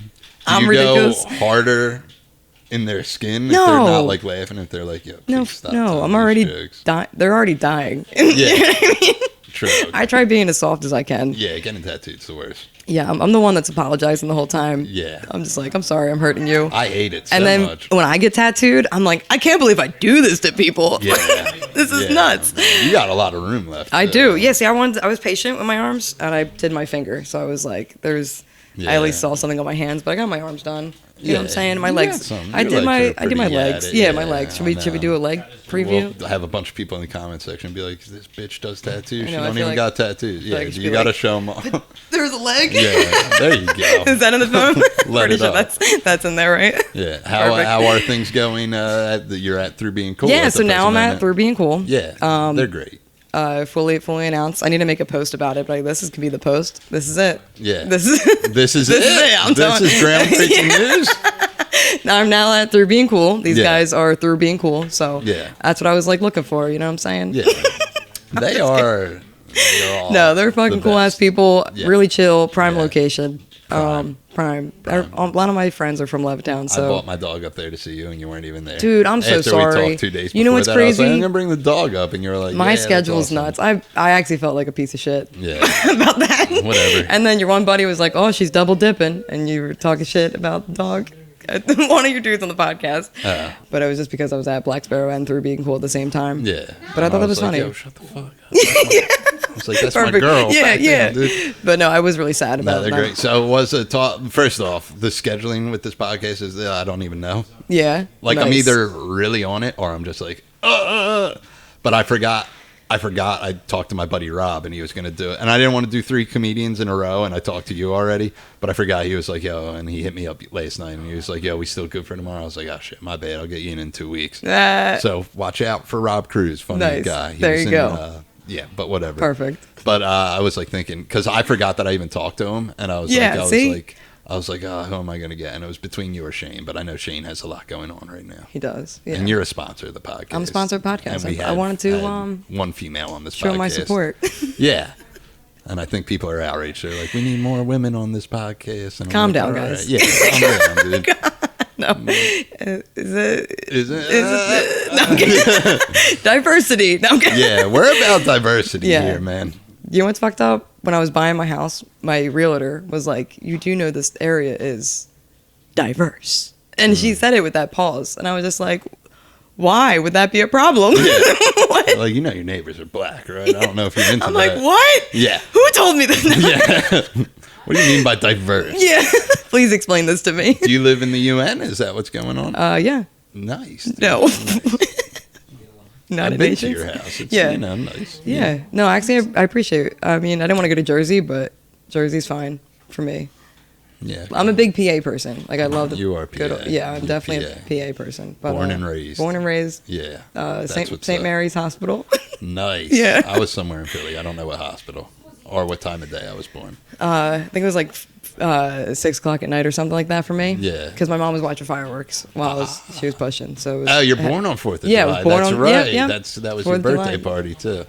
B: I'm ridiculous.
A: Go harder in their skin if
B: No.
A: they're not like laughing, if they're like, "Yo, please stop telling
B: I'm
A: these
B: already
A: jokes."
B: dying. They're already dying.
A: Yeah. True.
B: I try being as soft as I can.
A: Yeah, getting tattooed's the worst.
B: Yeah, I'm the one that's apologizing the whole time.
A: Yeah.
B: I'm just like, I'm sorry, I'm hurting you.
A: I hate it so
B: and then
A: much.
B: when I get tattooed, I'm like, I can't believe I do this to people.
A: Yeah.
B: This is nuts.
A: You got a lot of room left.
B: I do. Yeah, see, I was patient with my arms, and I did my finger. So I was like, I at least saw something on my hands, but I got my arms done. You know what I'm saying? My legs. I did my legs. Yeah, my legs. Should we do a leg preview?
A: We'll have a bunch of people in the comment section be like, this bitch does tattoos. She
B: I
A: don't
B: feel
A: even got tattoos. Yeah,
B: like,
A: you got to show them all.
B: There's a leg.
A: Yeah, there you go.
B: Is that in the phone?
A: Let
B: Pretty
A: it
B: sure
A: up.
B: that's in there, right?
A: Yeah. How are things going? You're at Through Being Cool.
B: Yeah. So now I'm at Through Being Cool.
A: Yeah. They're great.
B: Fully announced. I need to make a post about it, but this could be the post. This is it.
A: Yeah.
B: This is
A: it. This is groundbreaking news.
B: I'm now at Through Being Cool. These guys are Through Being Cool. So that's what I was like looking for. You know what I'm saying?
A: Yeah. They are.
B: No, they're fucking cool ass people.
A: Yeah.
B: Really chill. Prime location. Prime. A lot of my friends are from Levittown, so
A: I brought my dog up there to see you, and you weren't even there.
B: Dude, I'm so sorry.
A: After we talked 2 days
B: you know what's
A: before that,
B: crazy?
A: I was like, I'm gonna bring the dog up, and you were like,
B: my
A: yeah,
B: schedule's
A: that's awesome.
B: nuts. I actually felt like a piece of shit.
A: Yeah.
B: About that.
A: Whatever.
B: And then your one buddy was like, "Oh, she's double dipping," and you were talking shit about the dog. One of your dudes on the podcast. But it was just because I was at Black Sparrow and Through Being Cool at the same time.
A: Yeah.
B: But I thought that was
A: like,
B: funny.
A: Yo, shut the fuck up. I was like, that's my girl.
B: Yeah,
A: Damn, dude.
B: But no, I was really sad about
A: they're
B: that.
A: great. So was a talk. First off, the scheduling with this podcast is I don't even know.
B: Yeah.
A: Like
B: nice.
A: I'm either really on it or I'm just like, but I forgot. I talked to my buddy Rob and he was going to do it. And I didn't want to do 3 comedians in a row. And I talked to you already, but I forgot. He was like, yo, and he hit me up last night and he was like, yo, we still good for tomorrow? I was like, oh shit, my bad. I'll get you in 2 weeks. So watch out for Rob Cruz. Funny guy.
B: There you go.
A: Yeah, but whatever.
B: Perfect.
A: But I was like thinking, because I forgot that I even talked to him. And I was I was like, oh, who am I going to get? And it was between you or Shane, but I know Shane has a lot going on right now.
B: He does. Yeah.
A: And you're a sponsor of the podcast.
B: I'm a sponsor of the podcast.
A: And
B: I wanted to
A: one female on this podcast.
B: Show my support.
A: Yeah. And I think people are outraged. They're like, we need more women on this podcast. And
B: Calm
A: like,
B: down,
A: right.
B: guys.
A: Yeah, calm down, dude.
B: No. Is it?
A: No,
B: I'm kidding. Diversity. No, I'm kidding.
A: Yeah, we're about diversity here, man.
B: You know what's fucked up? When I was buying my house, my realtor was like, you do know this area is diverse. And she said it with that pause. And I was just like, why would that be a problem?
A: Yeah. Like, you know your neighbors are black, right? I don't know if you're into
B: I'm
A: that.
B: like, what?
A: Yeah.
B: Who told me that?
A: Yeah. What do you mean by diverse?
B: Yeah. Please explain this to me.
A: Do you live in the UN? Is that what's going on?
B: Yeah.
A: Nice. Dude.
B: No.
A: Nice.
B: United
A: I've been
B: Nations.
A: to your house. It's,
B: Yeah.
A: you know, nice.
B: Yeah. No, actually, I appreciate it. I mean, I didn't want to go to Jersey, but Jersey's fine for me.
A: Yeah.
B: I'm a big PA person. Like, I love the.
A: You are PA.
B: Yeah, I'm definitely a PA person. But,
A: Born and raised.
B: Born and raised.
A: Yeah.
B: St. Mary's Hospital.
A: Nice.
B: Yeah.
A: I was somewhere in Philly. I don't know what hospital or what time of day I was born.
B: I think it was like 6 o'clock at night or something like that for me.
A: Yeah.
B: Because my mom was watching fireworks while she was pushing. So. It was,
A: Oh, you're born on 4th of
B: Yeah, I
A: July.
B: was born
A: That's
B: on-
A: right.
B: yeah.
A: That was
B: 4th
A: your
B: of
A: birthday
B: July.
A: party too.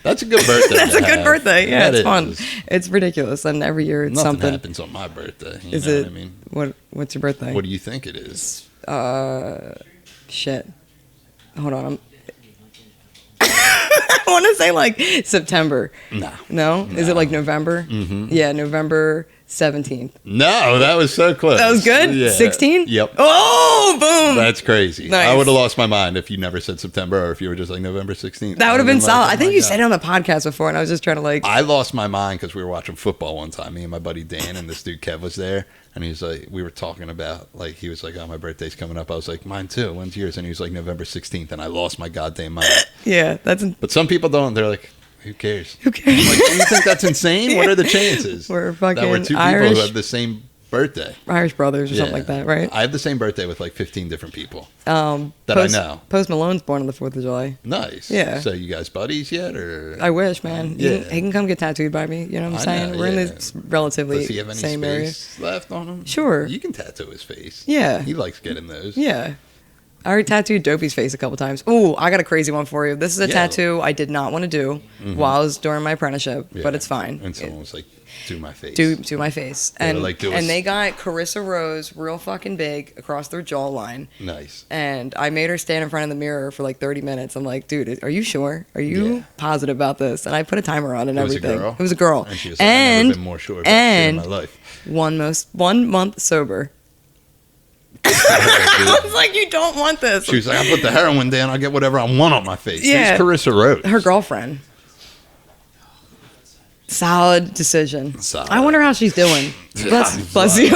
A: That's a good birthday.
B: That's a good birthday. Yeah,
A: That
B: it's fun.
A: is.
B: It's ridiculous, and every year it's
A: Nothing
B: something.
A: happens on my birthday. You
B: Is
A: know
B: it?
A: what I mean?
B: What's your birthday?
A: What do you think it is?
B: Shit. Hold on. I want to say like September. No? Is it like November? Mm-hmm. Yeah, November 17th.
A: No, that was so close.
B: That was good?
A: Yeah.
B: 16?
A: Yep.
B: Oh, boom.
A: That's crazy.
B: Nice.
A: I would have lost my mind if you never said September or if you were just like November 16th.
B: That would have been solid.
A: Like,
B: I think you said it on the podcast before, and I was just trying to like.
A: I lost my mind because we were watching football one time. Me and my buddy Dan and this dude Kev was there. And he was like, we were talking about, like, he was like, oh, my birthday's coming up. I was like, mine too. When's yours? And he was like, November 16th. And I lost my goddamn mind.
B: Yeah, that's.
A: But some people don't. They're like, who cares?
B: Who cares?
A: I'm like, do you think that's insane? What are the chances?
B: We're fucking
A: that we're two
B: Irish.
A: people who have the same birthday.
B: Irish brothers or something like that, right?
A: I have the same birthday with like 15 different people
B: That
A: I know.
B: Post Malone's born on the 4th of July.
A: Nice.
B: Yeah.
A: So you guys buddies yet, or?
B: I wish, man.
A: Yeah.
B: He can come get tattooed by me. You know what I'm
A: I
B: saying?
A: know,
B: We're in
A: yeah.
B: this relatively
A: Does he have any
B: same area.
A: space left on him?
B: Sure.
A: You can tattoo his face.
B: Yeah.
A: He likes getting those.
B: Yeah. I already tattooed Dopey's face a couple times. Ooh, I got a crazy one for you. This is a tattoo I did not want to do while I was during my apprenticeship, but it's fine.
A: And someone was like, do my face.
B: Do my face. And
A: like,
B: and they got Carissa Rose real fucking big across their jawline.
A: Nice.
B: And I made her stand in front of the mirror for like 30 minutes. I'm like, dude, are you sure? Are you positive about this? And I put a timer on and everything.
A: It
B: was a girl.
A: And she was like, I've never been more sure about shit in my life.
B: 1 month sober. I was like, you don't want this.
A: She was like, I put the heroin down, I'll get whatever I want on my face.
B: Yeah.
A: Who's Carissa Rose?
B: Her girlfriend. Solid decision.
A: Solid.
B: I wonder how she's doing. Bless you.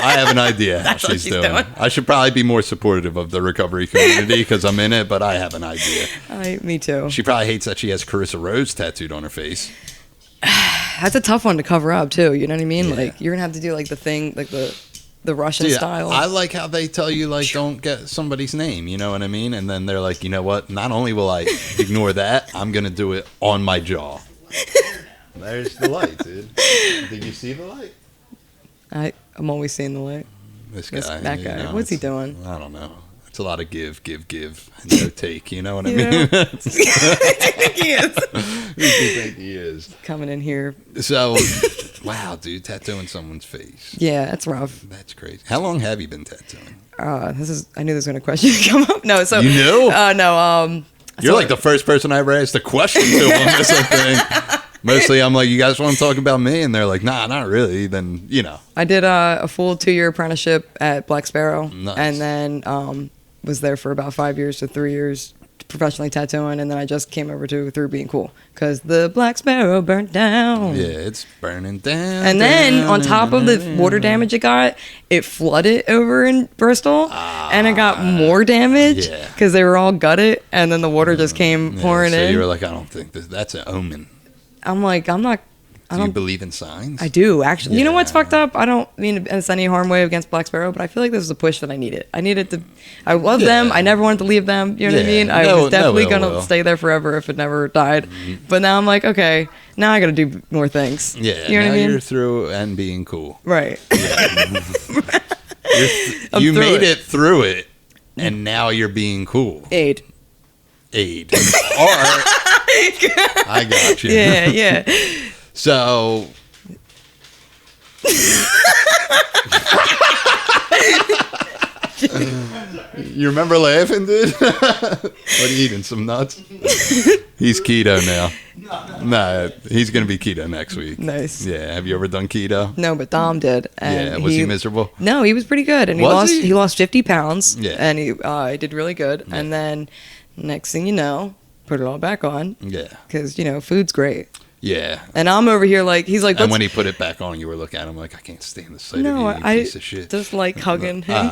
A: I have an idea how she's doing. I should probably be more supportive of the recovery community because I'm in it, but I have an idea.
B: Me too.
A: She probably hates that she has Carissa Rose tattooed on her face.
B: That's a tough one to cover up too. You know what I mean?
A: Yeah.
B: Like you're gonna have to do like the thing, like the Russian style.
A: I like how they tell you like don't get somebody's name. You know what I mean? And then they're like, you know what? Not only will I ignore that, I'm gonna do it on my jaw. There's the light, dude. Did you see the light?
B: I'm always seeing the light.
A: This guy.
B: That guy.
A: You know,
B: what's he doing?
A: I don't know. It's a lot of give, and no take. You know what I mean?
B: Who do you think he is?
A: Who do you think he is?
B: Coming in here.
A: So, wow, dude, tattooing someone's face.
B: Yeah, that's rough.
A: That's crazy. How long have you been tattooing?
B: I knew there was gonna question come up. No, so
A: you knew?
B: No.
A: You're like the first person I ever asked a question to on this thing. Mostly, I'm like, you guys want to talk about me? And they're like, nah, not really. Then, you know.
B: I did a full 2-year apprenticeship at Black Sparrow.
A: Nice.
B: And then was there for about 5 years to 3 years professionally tattooing. And then I just came over to Through Being Cool because the Black Sparrow burnt down.
A: Yeah, it's burning down.
B: And then on top of the water damage it got, it flooded over in Bristol. And it got more damage because they were all gutted. And then the water just came pouring in.
A: So you were like, I don't think that's an omen.
B: I'm like, I'm not.
A: Do you believe in signs?
B: I do, actually. You know what's fucked up? I don't mean to send any harm way against Black Sparrow, but I feel like this is a push that I needed. I needed to. I love them. I never wanted to leave them. You know what I mean? I was definitely going to stay there forever if it never died. But now I'm like, okay, now I got to do more things.
A: Yeah,
B: you know
A: now
B: what I mean?
A: You're through and being cool.
B: Right.
A: Yeah. You made it through it, and now you're being cool.
B: Aid.
A: Or I got you.
B: Yeah.
A: So you remember laughing, dude? What are you eating? Some nuts? He's keto now. Nah, he's gonna be keto next week.
B: Nice.
A: Yeah. Have you ever done keto?
B: No, but Dom did. And
A: was he miserable?
B: No, he was pretty good, and he lost 50 pounds.
A: Yeah.
B: And he did really good. Yeah. And then next thing you know, put it all back on.
A: Yeah.
B: Because food's great.
A: Yeah.
B: And I'm over here like, he's like,
A: and when he put it back on, you were looking at him like, I can't stand the sight of you piece of shit.
B: Just like hugging him.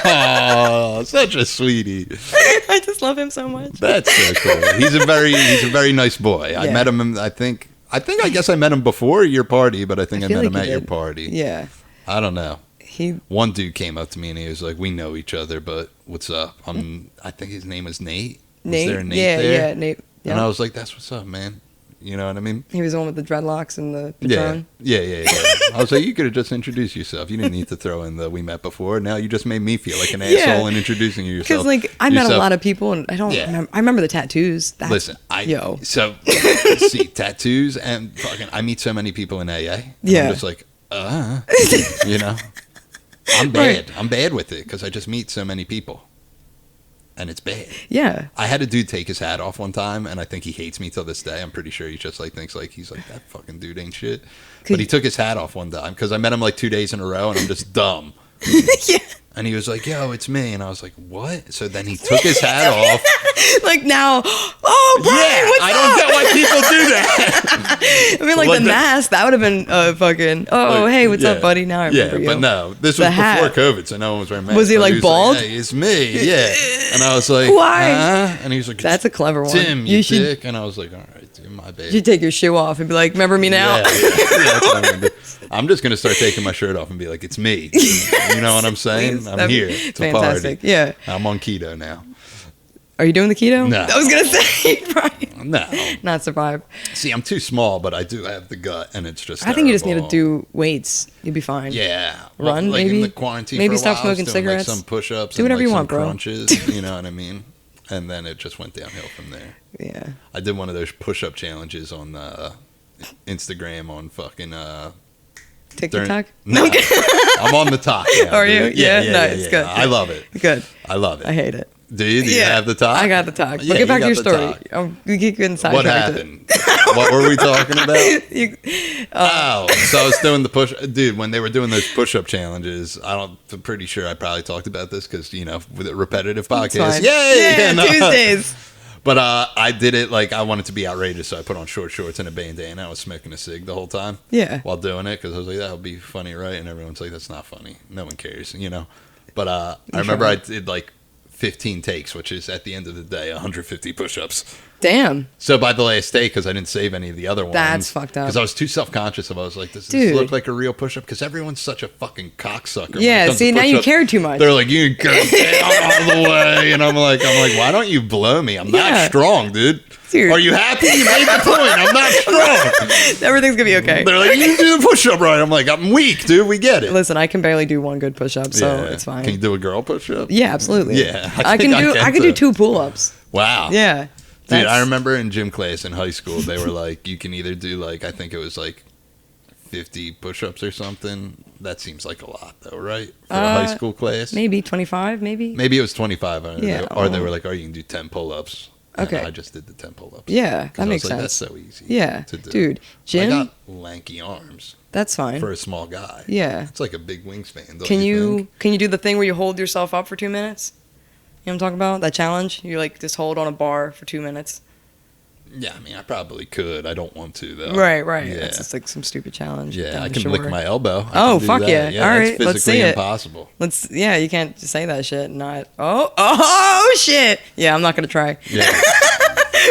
A: Oh, such a sweetie.
B: I just love him so much.
A: That's so cool. He's a very nice boy. Yeah. I met him, I guess I met him before your party, but I think I met him at your party.
B: Yeah.
A: I don't know. One dude came up to me and he was like, we know each other, but what's up? I think his name was Nate.
B: Nate?
A: Was there a Nate there?
B: Yeah, Nate. Yeah.
A: And I was like, that's what's up, man. You know what I mean?
B: He was the one with the dreadlocks and the Patron.
A: Yeah. I was like, you could have just introduced yourself. You didn't need to throw in the we met before. Now you just made me feel like an asshole in introducing yourself.
B: Because I met a lot of people and I don't remember. I remember the tattoos.
A: Listen, so see tattoos and fucking. I meet so many people in AA.
B: Yeah.
A: I'm just like, you know, I'm bad. Right. I'm bad with it because I just meet so many people. And it's bad. Yeah. I had a dude take his hat off one time, and I think he hates me till this day. I'm pretty sure he just thinks he's like, that fucking dude ain't shit. But he took his hat off one time because I met him 2 days in a row, and I'm just dumb. Yeah. And he was like, yo, it's me. And I was like, what? So then he took his hat off. Now, oh, Brian, what's up? I don't get why people do that. I mean, the mask, that would have been fucking, hey, what's up, buddy? Now I remember you. But no, this was before COVID, so no one was wearing masks.
B: Was he bald?
A: Like, hey, it's me, yeah. And I was like, why? And he was like,
B: that's a clever one.
A: Tim, you dick. And I was like, all right, dude, my bad.
B: You should take your shoe off and be like, remember me now?
A: Yeah, that's what I'm going to do. I'm just going to start taking my shirt off and be like, it's me. You know what I'm saying? I'm here. It's fantastic.
B: Yeah.
A: I'm on keto now.
B: Are you doing the keto?
A: No.
B: I was gonna say, probably
A: No.
B: not survive.
A: See, I'm too small, but I do have the gut, and it's just.
B: I think you just need to
A: terrible.
B: do weights. You'll be fine.
A: Yeah.
B: Run,
A: like
B: maybe?
A: in the quarantine
B: Maybe
A: for a
B: stop
A: while, I was
B: smoking
A: doing,
B: cigarettes.
A: Like some push-ups.
B: Do
A: and
B: whatever
A: like
B: you
A: some
B: want, bro.
A: crunches, you know what I mean? And then it just went downhill from there.
B: Yeah.
A: I did one of those push-up challenges on Instagram on fucking
B: TikTok?
A: No, I'm on the talk now.
B: Are you?
A: dude.
B: Yeah, nice, good.
A: I love it.
B: Good.
A: I love it.
B: I hate it.
A: Do you? Do you have the talk?
B: I got the talk. But
A: Yeah,
B: get back to
A: you
B: your
A: got the
B: story.
A: talk.
B: We get inside.
A: What happened? What were we talking about?
B: You,
A: So I was doing the push, dude. When they were doing those push-up challenges, I'm pretty sure I probably talked about this because with a repetitive podcast.
B: fine.
A: Yay!
B: Yeah,
A: No.
B: Tuesdays.
A: But I did it like I wanted to be outrageous, so I put on short shorts and a bandana. I was smoking a cig the whole time.
B: Yeah.
A: While doing it, because I was like, that would be funny, right? And everyone's like, that's not funny. No one cares, But I remember I did like 15 takes, which is at the end of the day 150 push-ups.
B: Damn.
A: So by the last day, because I didn't save any of the other ones.
B: That's fucked up.
A: Because I was too self-conscious of it. I was like, does
B: Dude.
A: this look like a real push-up? Because everyone's such a fucking cocksucker. when it
B: Yeah,
A: comes to
B: see, now you
A: push-ups.
B: care too much.
A: They're like, you can go down all the way. And I'm like, why don't you blow me? I'm not
B: Yeah.
A: strong, dude.
B: Dude.
A: Are you happy? You made the point. I'm not strong.
B: Everything's going to be okay.
A: They're like, you do the push-up right. I'm like, I'm weak, dude. We get it.
B: Listen, I can barely do one good push-up, so
A: Yeah.
B: it's fine.
A: Can you do a girl push-up?
B: Yeah, absolutely.
A: Yeah,
B: I
A: think
B: can do 2 pull-ups.
A: Wow.
B: Yeah.
A: Dude, I
B: That's-
A: remember in gym class in high school, they were like, you can either do like, I think it was like 50 push-ups or something. That seems like a lot though, right? For a high school class?
B: Maybe 25, maybe?
A: Maybe it was 25.
B: Yeah,
A: Or they were like, oh, you can do 10 pull-ups. And
B: Okay.
A: I just did the 10 pull-ups.
B: Yeah,
A: 'Cause
B: that
A: I
B: makes
A: was like,
B: sense.
A: that's so easy
B: Yeah.
A: to do.
B: Dude,
A: I
B: gym,
A: got lanky arms
B: that's fine.
A: for a small guy.
B: Yeah.
A: It's like a big wingspan, don't
B: Can
A: you
B: you do the thing where you hold yourself up for 2 minutes? You know what I'm talking about? That challenge? You like just hold on a bar for 2 minutes.
A: Yeah, I mean, I probably could. I don't want to, though.
B: Right.
A: Yeah.
B: That's just like some stupid challenge.
A: Yeah,
B: down
A: I
B: the
A: can
B: shore.
A: lick my elbow. I
B: Oh,
A: can do
B: fuck
A: that.
B: yeah. All right,
A: that's
B: let's see
A: physically
B: it.
A: impossible.
B: Yeah, you can't just say that shit and not. Oh shit. Yeah, I'm not gonna try.
A: Yeah.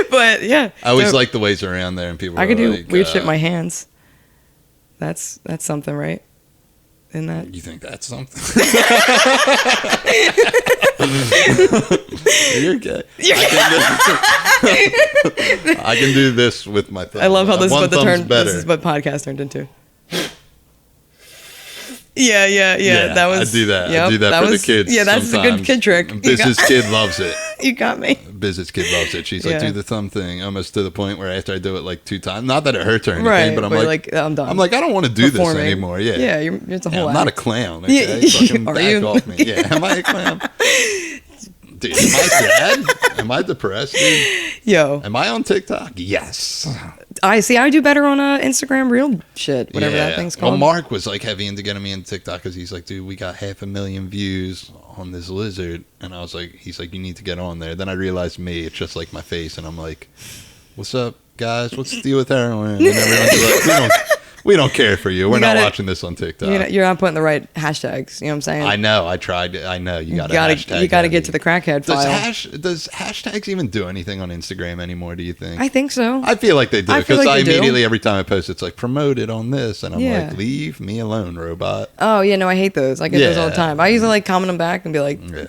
B: But yeah,
A: I always
B: dope.
A: like the ways around there, and people
B: I
A: are
B: could do
A: like,
B: weird shit with my hands. That's something, right? Isn't that?
A: You think that's something? You're okay. I can do this with my thumb.
B: I love how this is
A: One
B: what
A: thumb's better.
B: this is what podcast turned into. Yeah. That was.
A: I do that.
B: Yep,
A: I do that for
B: was,
A: the kids.
B: Yeah, that's a good
A: sometimes.
B: kid trick. You
A: Business
B: got,
A: kid loves it.
B: you got me.
A: Business kid loves it. She's like,
B: Yeah.
A: do the thumb thing, almost to the point where after I do it like 2 times, not that it hurts or anything,
B: Right,
A: but I'm
B: but
A: like,
B: I'm done.
A: I'm like, I don't want to do
B: Performing.
A: this anymore. Yeah.
B: Yeah, it's a whole.
A: I'm not a
B: act.
A: clown. Okay?
B: Yeah.
A: Fucking
B: Are
A: back
B: you?
A: off me. Yeah. Am I a clown? Dude, am I sad? Am I depressed, dude?
B: Yo,
A: Am I on TikTok? Yes.
B: I see. I do better on Instagram Reel shit, whatever that thing's called.
A: Well, Mark was like heavy into getting me into TikTok because he's like, dude, we got 500,000 views on this lizard, and I was like, he's like, you need to get on there. Then I realized it's just like my face, and I'm like, what's up, guys? What's the deal with heroin? And everyone's like, we don't care for you. We're not watching this on TikTok.
B: You're not putting the right hashtags. You know what I'm saying?
A: I know. I tried. I know. You got
B: You got to get to the crackhead file.
A: Does hashtags even do anything on Instagram anymore? Do you think?
B: I think so.
A: I feel like they do
B: I feel
A: because
B: like
A: I
B: they do.
A: immediately every time I post, it's like promoted on this, and I'm
B: Yeah.
A: like, leave me alone, robot.
B: Oh yeah, no, I hate those. I get those all the
A: Yeah.
B: time. I usually like comment them back and be like,
A: Yeah.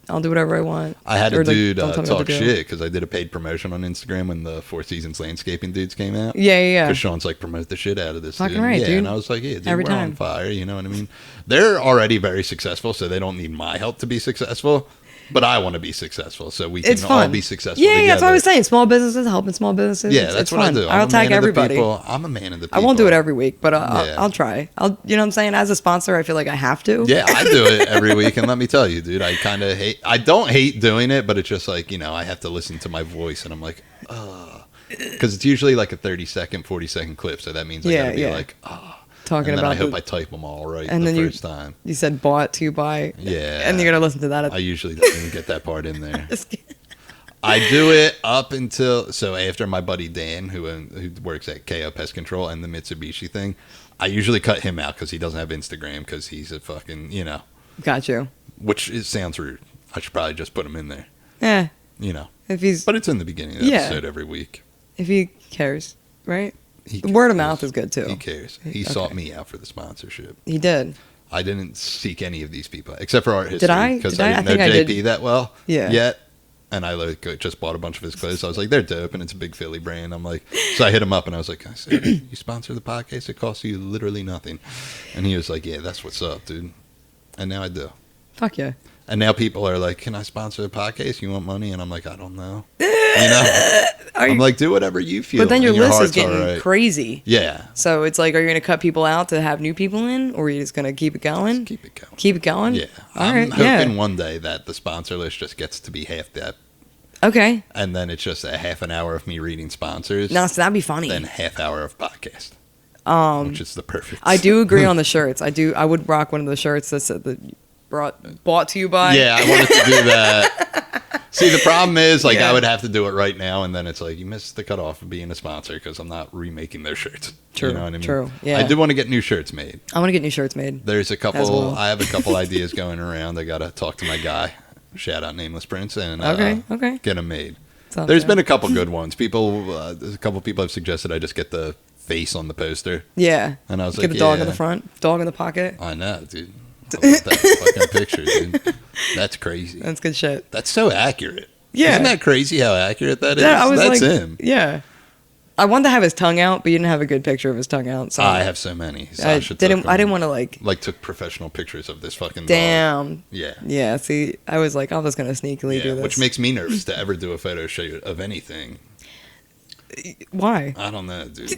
B: I'll do whatever I want.
A: I had
B: Or,
A: a
B: like,
A: dude
B: don't tell me what
A: talk
B: to do.
A: shit because I did a paid promotion on Instagram when the Four Seasons landscaping dudes came out.
B: Yeah.
A: Because Sean's like, promote the shit out of this.
B: Fucking
A: dude.
B: right,
A: yeah,
B: dude.
A: And I was like, yeah, dude,
B: Every
A: we're on
B: time.
A: fire. You know what I mean? They're already very successful, so they don't need my help to be successful. But I want to be successful, so we can
B: It's
A: all
B: fun.
A: be successful.
B: Yeah, that's what I was
A: together.
B: saying. Small businesses helping small businesses.
A: Yeah,
B: It's
A: that's what
B: fun.
A: I do.
B: I'll
A: I'm a
B: tag
A: man of the
B: everybody.
A: people. I'm a man of the
B: I
A: people.
B: won't do it every week, but
A: Yeah.
B: I'll try. You know what I'm saying? As a sponsor, I feel like I have to.
A: Yeah, I do it every week, and let me tell you, dude, I kind of hate. I don't hate doing it, but it's just like I have to listen to my voice, and I'm like, because it's usually like a 30-second, 40-second clip, so that means I gotta be like,
B: Talking
A: and then
B: about
A: I hope I type them all right
B: and
A: the
B: then
A: first time.
B: you said bought to buy.
A: Yeah,
B: And you're gonna listen to that.
A: I usually don't even get that part in there. I do it up until after my buddy Dan, who works at KO Pest Control and the Mitsubishi thing, I usually cut him out because he doesn't have Instagram because he's a fucking
B: Got you.
A: which sounds rude. I should probably just put him in there.
B: Yeah.
A: But it's in the beginning of the episode every week.
B: If he cares, right?
A: He
B: The word of
A: cares.
B: mouth is good too.
A: He cares. He sought me out for the sponsorship.
B: He did.
A: I didn't seek any of these people except for art history
B: Did I?
A: because
B: Did I?
A: I didn't
B: I think
A: know
B: I
A: JP
B: did.
A: that well
B: Yeah.
A: yet. And I like just bought a bunch of his clothes. I was like, they're dope, and it's a big Philly brand. I'm like, so I hit him up, and I was like, I said, you sponsor the podcast? It costs you literally nothing. And he was like, yeah, that's what's up, dude. And now I do.
B: Fuck yeah.
A: And now people are like, can I sponsor the podcast? You want money? And I'm like, I don't know. You know? I'm like, do whatever you feel.
B: But then your list is
A: heart's
B: getting
A: right.
B: crazy.
A: Yeah.
B: So it's like, are you going to cut people out to have new people in? Or are you just going to keep it going?
A: Just keep it going.
B: Keep it going?
A: Yeah.
B: All
A: I'm
B: right.
A: hoping one day that the sponsor list just gets to be half that.
B: Okay.
A: And then it's just a half an hour of me reading sponsors.
B: No, so that'd be funny.
A: Then half hour of podcast. Which is the perfect.
B: I do agree on the shirts. I would rock one of the shirts that said that bought to you by.
A: Yeah, I wanted to do that. See, the problem is, like, I would have to do it right now, and then it's like, you missed the cutoff of being a sponsor because I'm not remaking their shirts.
B: True,
A: you know what I mean?
B: true, yeah.
A: I do want to get new shirts made.
B: I want to get new shirts made.
A: There's a couple,
B: well.
A: I have a couple ideas going around. I got to talk to my guy, shout out Nameless Prince, and
B: okay.
A: get them made.
B: Sounds
A: There's
B: good.
A: been a couple good ones. There's a couple people have suggested I just get the face on the poster.
B: Yeah.
A: And I was
B: Get
A: like,
B: the dog
A: yeah.
B: in the front, dog in the pocket.
A: I know, dude. I love that fucking picture, dude. That's crazy.
B: That's good shit.
A: That's so accurate.
B: Yeah.
A: Isn't that crazy how accurate that is?
B: Yeah, I was
A: That's
B: like,
A: him.
B: Yeah. I wanted to have his tongue out, but you didn't have a good picture of his tongue out. So
A: I have so many.
B: I
A: Sasha
B: didn't
A: took them.
B: want to like
A: took professional pictures of this fucking dog.
B: damn.
A: Yeah.
B: Yeah, see, I was like, I was going to sneakily do this.
A: Which makes me nervous to ever do a photo shoot of anything.
B: Why?
A: I don't know, dude.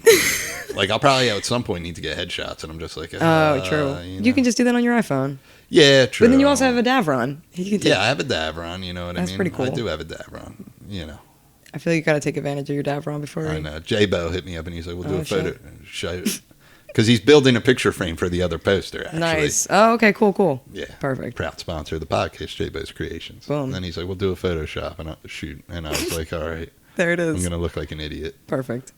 A: Like, I'll probably at some point need to get headshots, and I'm just like,
B: Oh, true. You can just do that on your iPhone.
A: Yeah, true.
B: But then you also have a Davron. You can take,
A: Yeah, I have a Davron, you know what I mean?
B: That's pretty cool.
A: I do have a Davron, you know.
B: I feel like you got to take advantage of your Davron before.
A: I know. J-Bo hit me up, and he's like, we'll do
B: Oh,
A: a photo shoot. Because he's building a picture frame for the other poster, actually.
B: Nice. Oh, okay, cool.
A: Yeah.
B: Perfect.
A: Proud sponsor of the podcast, J-Bo's Creations.
B: Boom.
A: And then he's like, we'll do a Photoshop and shoot. And I was like, all right.
B: There it
A: I'm
B: is.
A: going to look like an idiot.
B: Perfect.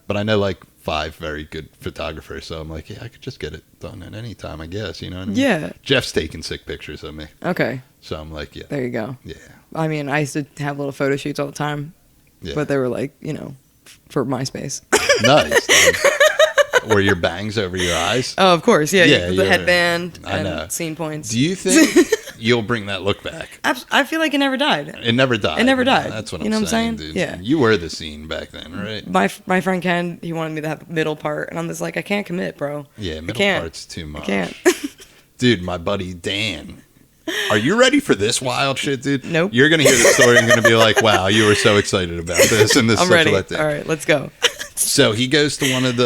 A: But I know like 5 very good photographers, so I'm like, yeah, I could just get it done at any time, I guess. You know what I mean?
B: Yeah.
A: Jeff's taking sick pictures of me.
B: Okay.
A: So I'm like, yeah.
B: There you go.
A: Yeah.
B: I mean, I used to have little photo shoots all the time,
A: Yeah.
B: but they were like, for MySpace.
A: Nice. Dude. Were your bangs over your eyes?
B: Oh, of course. Yeah.
A: Yeah,
B: The
A: you're-
B: headband
A: I know.
B: and scene points.
A: Do you think you'll bring that look back?
B: I feel like it never died.
A: It never died.
B: It never died.
A: That's what
B: You
A: I'm
B: know what I'm
A: saying,
B: saying?
A: dude.
B: Yeah.
A: You were the scene back then, right?
B: My friend Ken, he wanted me to have the middle part, and I'm just like, I can't commit, bro.
A: Yeah, middle
B: can't.
A: part's too much.
B: I can't.
A: Dude, my buddy Dan. Are you ready for this wild shit, dude?
B: Nope.
A: You're going to hear the story and going to be like, wow, you were so excited about this. And this
B: I'm
A: is such
B: ready.
A: a letdown.
B: All right, let's go.
A: So he goes to one of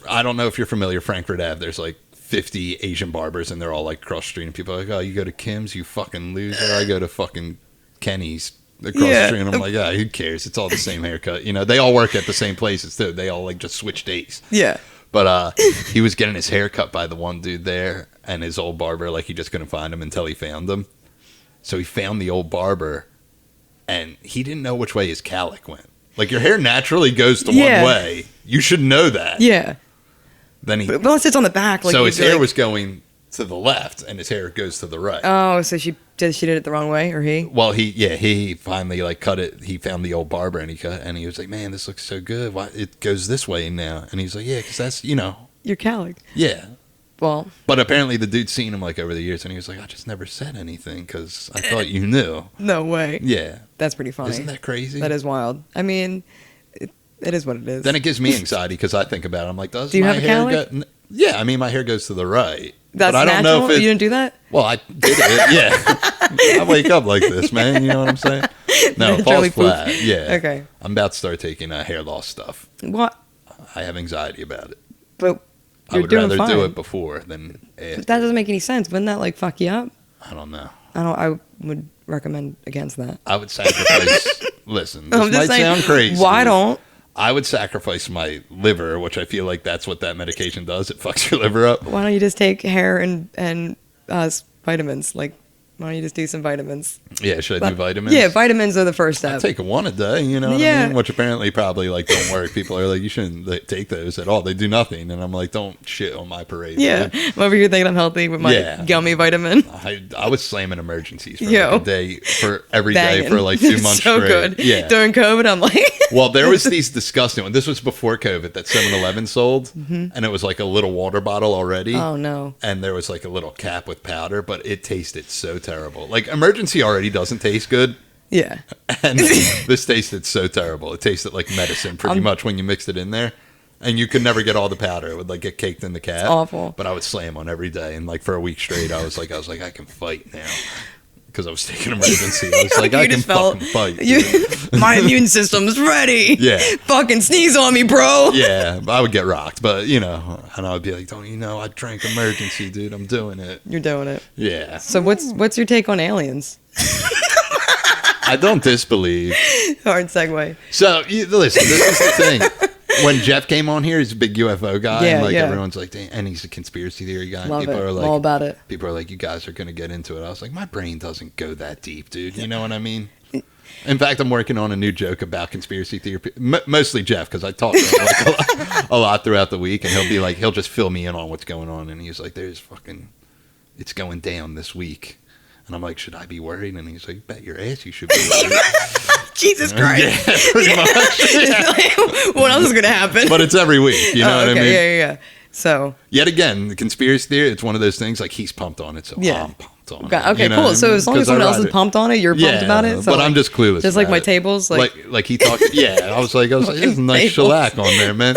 A: I don't know if you're familiar, Frankfurt Ave. There's like 50 Asian barbers and they're all like cross the street. And people are like, oh, you go to Kim's, you fucking loser. I go to fucking Kenny's across the street. And I'm like, ah, who cares? It's all the same haircut. You know, they all work at the same places too. They all like just switch days.
B: Yeah.
A: But he was getting his hair cut by the one dude there, and his old barber, like, he just couldn't find him until he found him. So he found the old barber, and he didn't know which way his calic went. Like, your hair naturally goes to
B: Yeah.
A: one way. You should know that.
B: Yeah.
A: Then he,
B: But unless it's on the back. Like,
A: so
B: you'd
A: his
B: be
A: hair
B: like,
A: was going to the left, and his hair goes to the right.
B: Oh, so she did it the wrong way, or he?
A: Well, he finally like cut it. He found the old barber and he cut, and he was like, "Man, this looks so good. Why it goes this way now?" And he's like, "Yeah, because that's
B: Your calic.
A: yeah."
B: Well,
A: But apparently the dude's seen him like over the years, and he was like, "I just never said anything because I thought you knew."
B: no way.
A: Yeah,
B: That's pretty funny.
A: isn't that crazy?
B: That is wild. I mean, it is what it is.
A: Then it gives me anxiety because I think about it. I'm like, "Does
B: Do you
A: my
B: have a
A: hair
B: cowlick?
A: go?" Yeah, I mean, my hair goes to the right.
B: That's
A: but I don't
B: natural?
A: know if
B: You didn't do that?
A: Well, I did it. Yeah, I wake up like this, man. You know what I'm saying? No, it
B: Naturally
A: falls
B: poof.
A: flat. Yeah.
B: Okay.
A: I'm about to start taking hair loss stuff.
B: What?
A: I have anxiety about it.
B: But
A: I
B: you're
A: would
B: doing
A: rather
B: fine.
A: do it before than after.
B: But that doesn't make any sense. Wouldn't that like fuck you up?
A: I don't know.
B: I would recommend against that.
A: I would sacrifice. Listen,
B: I'm
A: this
B: just
A: might
B: saying,
A: sound crazy.
B: why don't?
A: I would sacrifice my liver, which I feel like that's what that medication does. It fucks your liver up.
B: Why don't you just take hair and vitamins? Like, why don't you just do some vitamins?
A: Yeah, should I do vitamins?
B: Yeah, vitamins are the first
A: I
B: step.
A: take one a day, you know what I
B: Yeah.
A: mean? Which apparently probably like don't work. People are like, you shouldn't take those at all. They do nothing. And I'm like, don't shit on my parade.
B: Yeah,
A: dude.
B: I'm over here thinking I'm healthy with my
A: Yeah.
B: gummy vitamin.
A: I was slamming emergencies for
B: Yo.
A: like a day, for every day
B: Banging.
A: for like 2 months
B: so
A: straight.
B: good.
A: Yeah.
B: During COVID, I'm like,
A: Well, there was these disgusting ones. This was before COVID that 7-Eleven sold.
B: Mm-hmm.
A: And it was like a little water bottle already.
B: oh no.
A: And there was like a little cap with powder, but it tasted so terrible. Like emergency already doesn't taste good.
B: Yeah.
A: And this tasted so terrible. It tasted like medicine pretty much when you mixed it in there. And you could never get all the powder. It would like get caked in the cat.
B: It's awful.
A: But I would slam one every day. And like for a week straight, I was like, I can fight now. Because I was taking emergency. I was like, I can fucking fight.
B: My immune system's ready.
A: Yeah.
B: Fucking sneeze on me, bro.
A: Yeah, I would get rocked. But, you know, and I would be like, don't you know, I drank emergency, dude. I'm doing it.
B: You're doing it.
A: Yeah.
B: So what's your take on aliens?
A: I don't disbelieve.
B: Hard segue.
A: So, listen, this is the thing. When Jeff came on here, he's a big UFO guy.
B: Yeah,
A: and
B: yeah.
A: everyone's like, and he's a conspiracy theory guy.
B: Love
A: People
B: it.
A: are like,
B: all about it.
A: People are like, you guys are going to get into it. I was like, my brain doesn't go that deep, dude. You know what I mean? In fact, I'm working on a new joke about conspiracy theory. Mostly Jeff, because I talk to him like a lot throughout the week, and he'll be like, he'll just fill me in on what's going on. And he's like, it's going down this week. And I'm like, should I be worried? And he's like, bet your ass you should be worried.
B: Jesus Christ.
A: Yeah, pretty much. Yeah.
B: What else is going to happen?
A: But it's every week, you know what I mean?
B: Yeah. So.
A: Yet again, the conspiracy theory, it's one of those things, like he's pumped on it, so
B: Yeah.
A: I'm pumped on it.
B: Okay,
A: you know
B: cool.
A: what I
B: So
A: mean?
B: as long as someone else is pumped on it, you're pumped about it? So
A: but I'm just clueless.
B: Just like
A: about
B: my
A: it.
B: tables?
A: Like he talked, yeah, I was like, there's a nice
B: Tables.
A: shellac on there, man.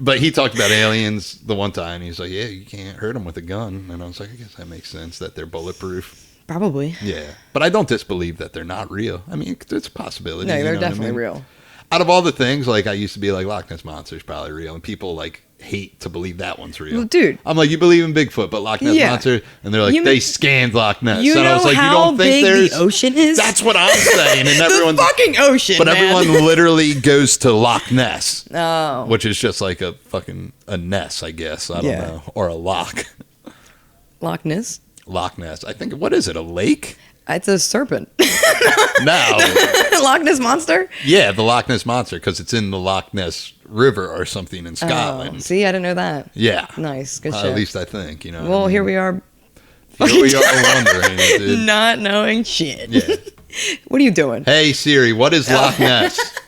A: But he talked about aliens the one time. He's like, yeah, you can't hurt them with a gun. And I was like, I guess that makes sense, that they're bulletproof.
B: Probably.
A: Yeah. But I don't disbelieve that they're not real. I mean, it's a possibility.
B: No,
A: you
B: they're
A: know what I
B: definitely
A: mean?
B: real.
A: Out of all the things, like, I used to be like, Loch Ness Monster's probably real. And people, like, hate to believe that one's real.
B: Well, dude.
A: I'm like, you believe in Bigfoot, but Loch Ness
B: Yeah.
A: Monster? And they're like, they scanned Loch Ness.
B: You
A: and
B: know
A: I was like,
B: how
A: you don't think
B: big
A: there's...
B: the ocean is?
A: That's what I'm saying. And everyone...
B: the fucking ocean,
A: But
B: man.
A: everyone literally goes to Loch Ness.
B: Oh.
A: Which is just like a fucking... a Ness, I guess. I don't know. Or a loch.
B: Loch Ness?
A: Loch Ness. I think... What is it? A lake?
B: It's a serpent.
A: No.
B: Loch Ness Monster?
A: Yeah, the Loch Ness Monster, because it's in the Loch Ness River or something in Scotland.
B: Oh, see, I didn't know that.
A: Yeah.
B: Nice. Good shit.
A: At least I think, you know.
B: Well, here we are.
A: Here we are wondering, dude.
B: Not knowing shit.
A: Yeah.
B: What are you doing?
A: Hey, Siri, what is Loch Ness?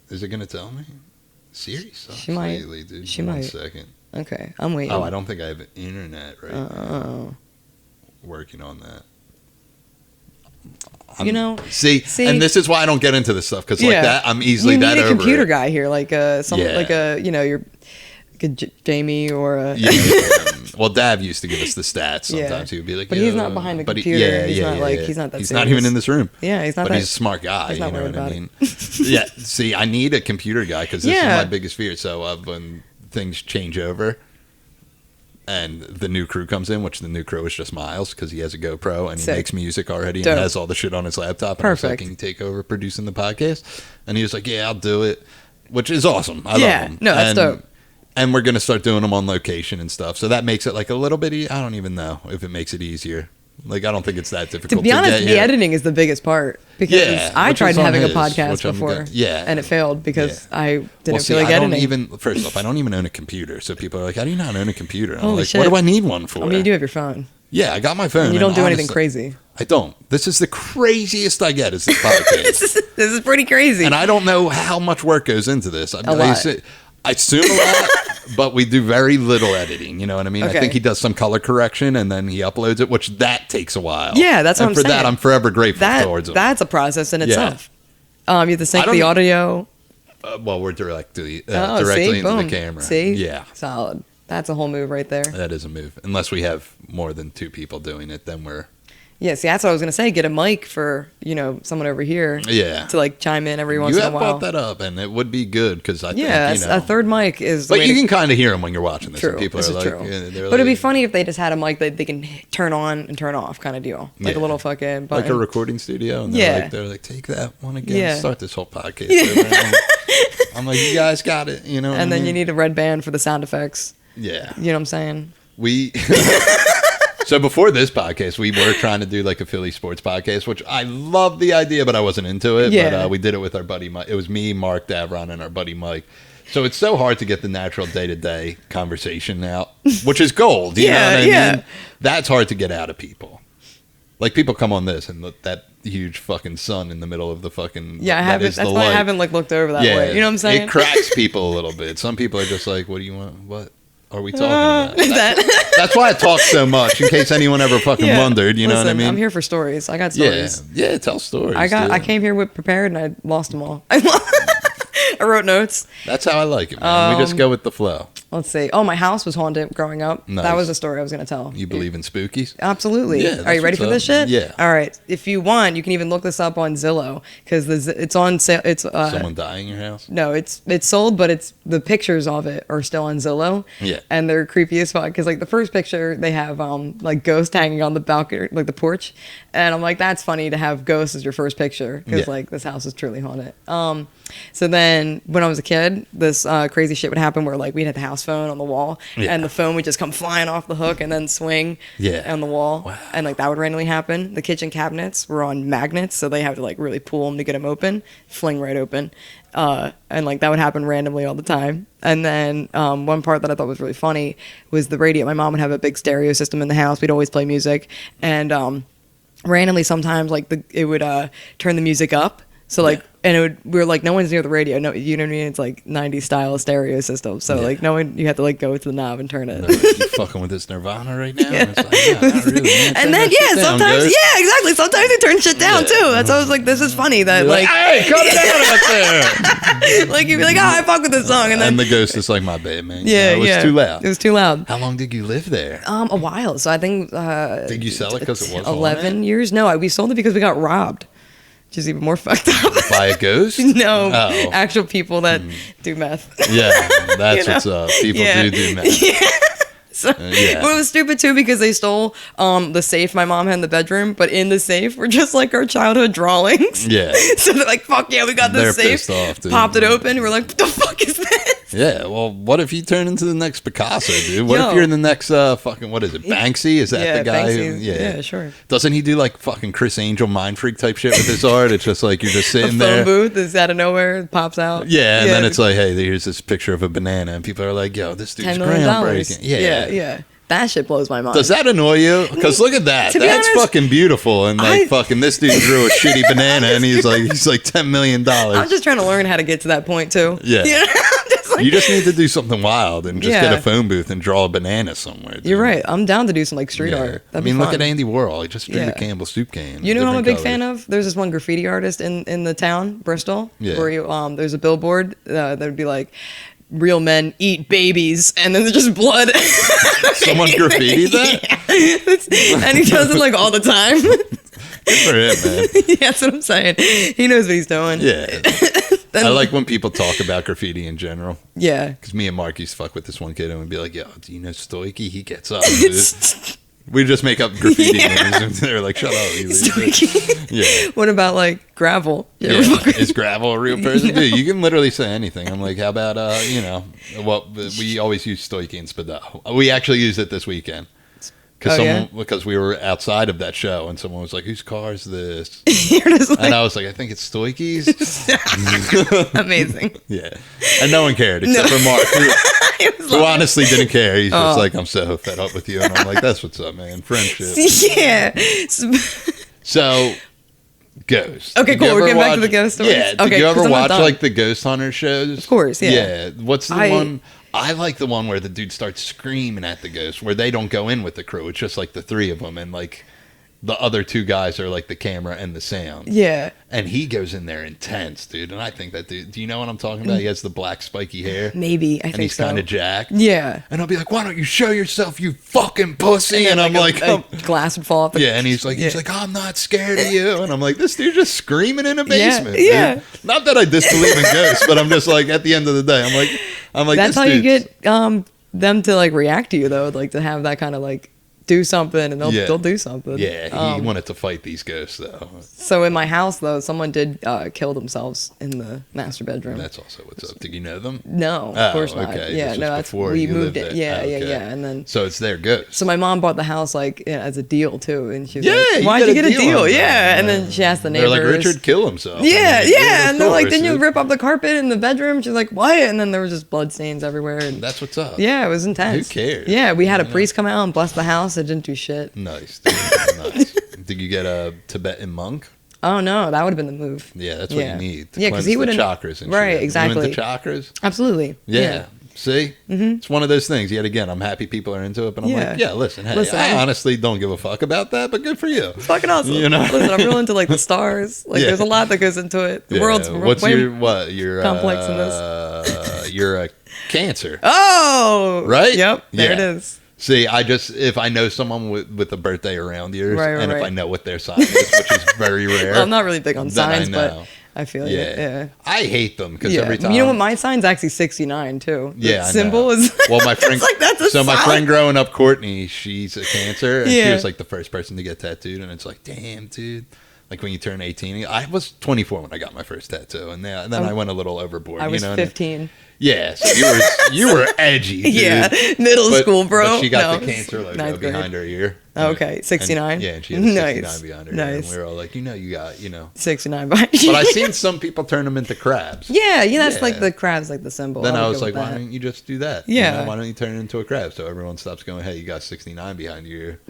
A: Is it going to tell me? Siri sucks
B: She might.
A: lately, dude.
B: She
A: One
B: might.
A: second.
B: Okay, I'm waiting.
A: Oh, I don't think I have internet right now.
B: Oh.
A: Working on that.
B: You know,
A: see, and this is why I don't get into this stuff, because like that, I'm easily
B: you
A: that
B: need a
A: over
B: computer
A: it.
B: guy here, like like a your like a Jamie or a.
A: Well, Dav used to give us the stats. Sometimes he would be like,
B: but he's not behind the computer. He's not he's not that.
A: He's
B: serious.
A: not even in this room.
B: Yeah, he's not.
A: But he's a smart guy.
B: He's not
A: you know
B: worried
A: what I
B: about
A: mean? Yeah. See, I need a computer guy because this is my biggest fear. So when things change over. And the new crew comes in, which the new crew is just Miles because he has a GoPro and he makes music already and has all the shit on his laptop. And I was like, can you take over producing the podcast? And he was like, yeah, I'll do it, which is awesome. I love him.
B: No, that's dope.
A: And we're going to start doing them on location and stuff. So that makes it like a little bit, I don't even know if it makes it easier. Like, I don't think it's that difficult.
B: To be honest, the editing is the biggest part because I tried having a podcast before, and it failed because I didn't feel like editing.
A: First off, I don't even own a computer, so people are like, "How do you not own a computer?" And I'm
B: Holy
A: like,
B: shit.
A: "What do I need one for?"
B: I mean, you do have your phone.
A: Yeah, I got my phone.
B: And you don't do anything crazy.
A: I don't. This is the craziest I get. Is this podcast?
B: This is pretty crazy.
A: And I don't know how much work goes into this.
B: A lot.
A: I assume a lot, but we do very little editing. You know what I mean?
B: Okay.
A: I think he does some color correction and then he uploads it, which that takes a while.
B: Yeah, that's what I'm saying.
A: And for that, I'm forever grateful towards him.
B: That's a process in itself. You have to sync the audio.
A: Well, we're directly into the camera.
B: See?
A: Yeah.
B: Solid. That's a whole move right there.
A: That is a move. Unless we have more than two people doing it, then we're...
B: Yeah, see, that's what I was going to say. Get a mic for, someone over here.
A: Yeah.
B: To, chime in every once in a while.
A: You have brought that up, and it would be good, because I think,
B: a third mic is...
A: But you can kind of hear them when you're watching this.
B: True.
A: People
B: This
A: are
B: is
A: like...
B: true.
A: They're
B: but it'd be funny if they just had a mic that they can turn on and turn off kind of deal. Like a little fucking button.
A: Like a recording studio. And they're like, take that one again.
B: Yeah.
A: Start this whole podcast over. I'm like, you guys got it. You know what
B: And then
A: I mean?
B: you need a red band for the sound effects.
A: Yeah.
B: You know what I'm saying?
A: So before this podcast, we were trying to do like a Philly sports podcast, which I love the idea, but I wasn't into it.
B: Yeah.
A: But we did it with our buddy Mike. It was me, Mark, Davron, and our buddy Mike. So it's so hard to get the natural day-to-day conversation out, which is gold. You know what I mean? That's hard to get out of people. Like, people come on this and look, that huge fucking sun in the middle of the fucking...
B: Yeah, I haven't. That's why I haven't looked over that way. You know what I'm saying?
A: It cracks people a little bit. Some people are just like, what do you want? What? are we talking about? That's why I talk so much, in case anyone ever fucking wondered. You know what I mean?
B: I'm here for stories. I got stories.
A: Yeah, tell stories.
B: I came here with prepared, and I lost them all. I wrote notes.
A: That's how I like it, man. We just go with the flow.
B: Let's see. Oh, my house was haunted growing up.
A: Nice.
B: That was a story I was going to tell.
A: You believe in spookies?
B: Absolutely.
A: Yeah,
B: Are you ready for this shit?
A: Yeah.
B: All right. If you want, you can even look this up on Zillow because it's on sale. It's
A: someone dying in your house?
B: No, it's sold, but the pictures of it are still on Zillow.
A: Yeah.
B: And they're creepy as fuck because like the first picture they have like ghosts hanging on the balcony, like the porch, and I'm like, that's funny to have ghosts as your first picture because like this house is truly haunted. So then when I was a kid, this crazy shit would happen where like we'd have the house phone on the wall and the phone would just come flying off the hook and then swing on the wall.
A: Wow.
B: And like that would randomly happen. The kitchen cabinets were on magnets, so they have to like really pull them to get them open, fling right open. And like that would happen randomly all the time. And then one part that I thought was really funny was the radio. My mom would have a big stereo system in the house. We'd always play music. And randomly sometimes like it would turn the music up. So like, and we were like, no one's near the radio. No, you know what I mean? It's like 90s style stereo system. So like, no one, you have to like go to the knob and turn it.
A: Like, you fucking with this Nirvana right now? And it's like, not really, man.
B: And then sometimes, exactly. Sometimes they turn shit down too. That's why I was like, this is funny that
A: you're like, hey, cut it out there.
B: Like you'd be like, oh, I fuck with this song, and then
A: the ghost is like, my bad, man.
B: Yeah,
A: it was too loud.
B: It was too loud.
A: How long did you live there?
B: A while. So I think. Did
A: you sell it because it was
B: 11 years? No, we sold it because we got robbed. Which is even more fucked up.
A: By a ghost?
B: No, actual people that do meth.
A: Yeah, that's what's up. People do meth.
B: Yeah. So, but it was stupid too because they stole the safe my mom had in the bedroom, but in the safe were just like our childhood drawings.
A: Yeah.
B: So they're like, "Fuck yeah, we got this safe."
A: Off,
B: popped it open. We're like, "What the fuck is this?"
A: Yeah. Well, what if you turn into the next Picasso, dude? What if you're in the next fucking what is it? Banksy? Is that the guy?
B: Yeah, sure.
A: Doesn't he do like fucking Chris Angel mind freak type shit with his art? It's just like you're just sitting there.
B: A phone booth is out of nowhere, it pops out.
A: Yeah, and then it's like, hey, here's this picture of a banana, and people are like, yo, this dude's groundbreaking.
B: Yeah. That shit blows my mind.
A: Does that annoy you? Because look at that. That's honest, fucking beautiful. And like fucking this dude drew a shitty banana and he's like $10 million.
B: I'm just trying to learn how to get to that point too.
A: Yeah. You know? You just need to do something wild and just get a phone booth and draw a banana somewhere. Dude.
B: You're right. I'm down to do some like street art.
A: I mean, look at Andy Warhol. He just drew the Campbell soup can.
B: You know who I'm a big fan of? There's this one graffiti artist in the town, Bristol, where there's a billboard that would be like, real men eat babies, and then there's just blood.
A: Someone graffitied that?
B: Yeah. And he does it like all the time.
A: Good for him, man.
B: Yeah, that's what I'm saying. He knows what he's doing.
A: Yeah. I like when people talk about graffiti in general.
B: Yeah.
A: Because me and Mark used to fuck with this one kid and we'd be like, yo, do you know Stoicky? He gets up. We just make up graffiti names and they're like, shut up. Yeah.
B: What about like gravel?
A: Is gravel a real person? Dude, you can literally say anything. I'm like, how about, we always use Stoicky and Spadao. We actually used it this weekend. Because we were outside of that show and someone was like, whose car is this? And I was like, I think it's Stoicky's.
B: Amazing.
A: Yeah. And no one cared except for Mark, who honestly didn't care. He's just like, I'm so fed up with you. And I'm like, that's what's up, man. Friendship.
B: Yeah.
A: So, Ghost.
B: Okay, cool. We're getting back to the ghost stories.
A: Yeah. Did you ever watch like the Ghost Hunter shows?
B: Of course, yeah.
A: Yeah. What's the one? I like the one where the dude starts screaming at the ghost, where they don't go in with the crew. It's just like the three of them, and like the other two guys are like the camera and the sound.
B: Yeah.
A: And he goes in there intense, dude. And I think that dude, do you know what I'm talking about? He has the black spiky hair.
B: Maybe. I think so.
A: And he's kind of jacked.
B: Yeah.
A: And I'll be like, why don't you show yourself, you fucking pussy? And I'm like,
B: glass would fall off.
A: And he's like, I'm not scared of you. And I'm like, this dude just screaming in a basement.
B: Yeah.
A: Not that I disbelieve in ghosts, but I'm just like, at the end of the day, I'm like,
B: that's how you get them to like react to you though, like to have that kind of like do something and they'll do something.
A: Yeah, he wanted to fight these ghosts though.
B: So in my house though, someone did kill themselves in the master bedroom.
A: That's also what's up. Did you know them?
B: No, of course not.
A: Okay.
B: Yeah, no, that's we moved it. Yeah, and then
A: so it's their ghost.
B: So my mom bought the house like as a deal too, and she was like, "Why'd you get a deal?" Yeah, and then she asked the neighbors.
A: They're like, Richard killed himself.
B: Yeah, and they're like, "Didn't you rip up the carpet in the bedroom?" She's like, "What?" And then there was just blood stains everywhere. And
A: that's what's up.
B: Yeah, it was intense.
A: Who cares?
B: Yeah, we had a priest come out and bless the house. It didn't do shit.
A: Nice. Nice. Did you get a Tibetan monk?
B: Oh no, that would have been the move.
A: Yeah, that's what you need.
B: Yeah, because he would have
A: chakras and
B: right,
A: shit.
B: Exactly.
A: You into chakras?
B: Absolutely.
A: Yeah. See? It's one of those things. Yet again, I'm happy people are into it, but I'm like, yeah, listen, I honestly don't give a fuck about that, but good for you.
B: It's fucking awesome. You know? Listen, I'm real into like the stars. Like there's a lot that goes into it. The world's
A: your
B: complex in this.
A: You're a Cancer.
B: Oh!
A: Right?
B: Yep, there it is.
A: See, if I know someone with a birthday around yours, and if I know what their sign is, which is very rare.
B: Well, I'm not really big on signs, but I feel
A: I hate them because every time.
B: You know what? My sign's actually 69 too.
A: Yeah,
B: the symbol is.
A: Well, my friend.
B: Like that's a sign.
A: My friend growing up, Courtney, she's a Cancer, and she was like the first person to get tattooed, and it's like, damn, dude. Like when you turn 18, I was 24 when I got my first tattoo, and then I went a little overboard.
B: I was 15.
A: Yeah, so you were edgy, dude.
B: Yeah, middle school, bro.
A: But she got the Cancer logo behind her ear.
B: Okay, 69.
A: And she had a 69 behind her ear. And we were all like, you got,
B: 69 behind you.
A: But I've seen some people turn them into crabs.
B: Yeah, that's like the crab's like the symbol.
A: Then I was like, why don't you just do that?
B: Yeah.
A: Why don't you turn it into a crab so everyone stops going, hey, you got 69 behind your ear.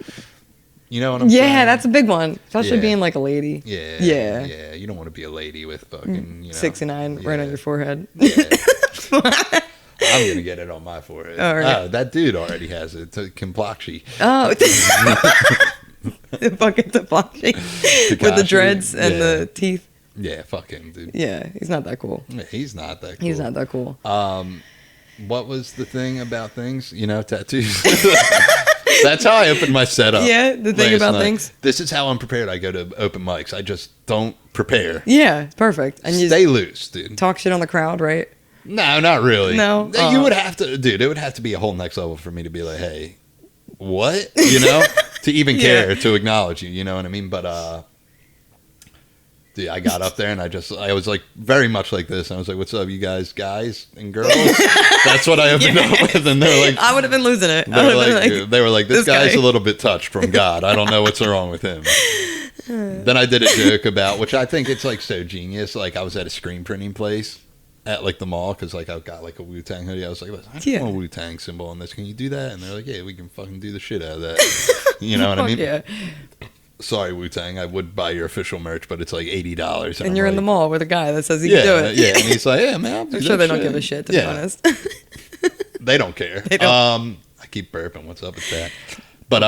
A: You know what I'm saying?
B: Yeah, that's a big one. Especially being like a lady.
A: Yeah. You don't want to be a lady with fucking,
B: 69 right on your forehead.
A: Yeah. I'm going to get it on my forehead.
B: All right.
A: Oh, that dude already has it. It's a Kimplakshi.
B: Oh. Fucking Kimplakshi. With the dreads and the teeth.
A: Yeah, fuck him, dude.
B: Yeah, he's not that cool.
A: Yeah, he's not that cool.
B: He's not that cool.
A: What was the thing about things? Tattoos. That's how I opened my setup.
B: Yeah, the thing about things.
A: This is how I'm prepared. I go to open mics. I just don't prepare.
B: Yeah, it's perfect. And you
A: stay loose, dude.
B: Talk shit on the crowd, right?
A: No, not really.
B: No.
A: You would have to, dude. It would have to be a whole next level for me to be like, hey, what? To even care, to acknowledge you. You know what I mean? But dude, I got up there and I was like very much like this. And I was like, what's up, you guys and girls? That's what I opened up with. And they were like,
B: I would have been losing it.
A: They were like, this guy's a little bit touched from God. I don't know what's wrong with him. Then I did a joke about, which I think it's like so genius. Like I was at a screen printing place at like the mall because like I've got like a Wu-Tang hoodie. I was like, I just want a Wu-Tang symbol on this. Can you do that? And they're like, yeah, we can fucking do the shit out of that. You know what I mean?
B: Yeah.
A: Sorry, Wu-Tang, I would buy your official merch, but it's like $80.
B: And you're in the mall with a guy that says he can do it.
A: Yeah, and he's like, yeah, man,
B: I'm sure they don't give a shit, to be honest.
A: They don't care.
B: They don't.
A: I keep burping. What's up with that? But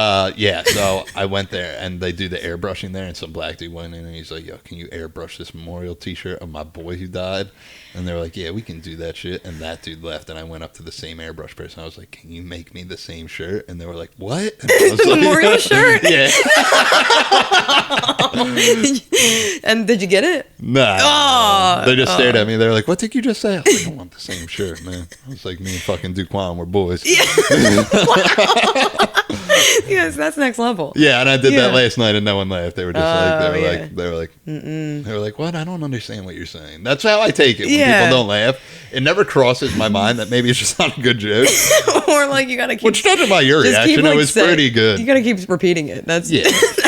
A: so I went there and they do the airbrushing there, and some black dude went in and he's like, yo, can you airbrush this memorial t-shirt of my boy who died? And they were like, yeah, we can do that shit. And that dude left, and I went up to the same airbrush person. I was like, can you make me the same shirt? And they were like, what? And I was
B: the memorial shirt?
A: Yeah.
B: And did you get it?
A: Nah. They just stared at me. They were like, what did you just say? I was like, I want the same shirt, man. I was like, me and fucking Duquan, we're boys.
B: Yeah. Yes, that's next level.
A: Yeah, and I did that last night, and no one laughed. They were just they were like, what? I don't understand what you're saying. That's how I take it. When people don't laugh, it never crosses my mind that maybe it's just not a good joke.
B: Or like you gotta keep.
A: Which judging by your reaction, it was pretty good.
B: You gotta keep repeating it. That's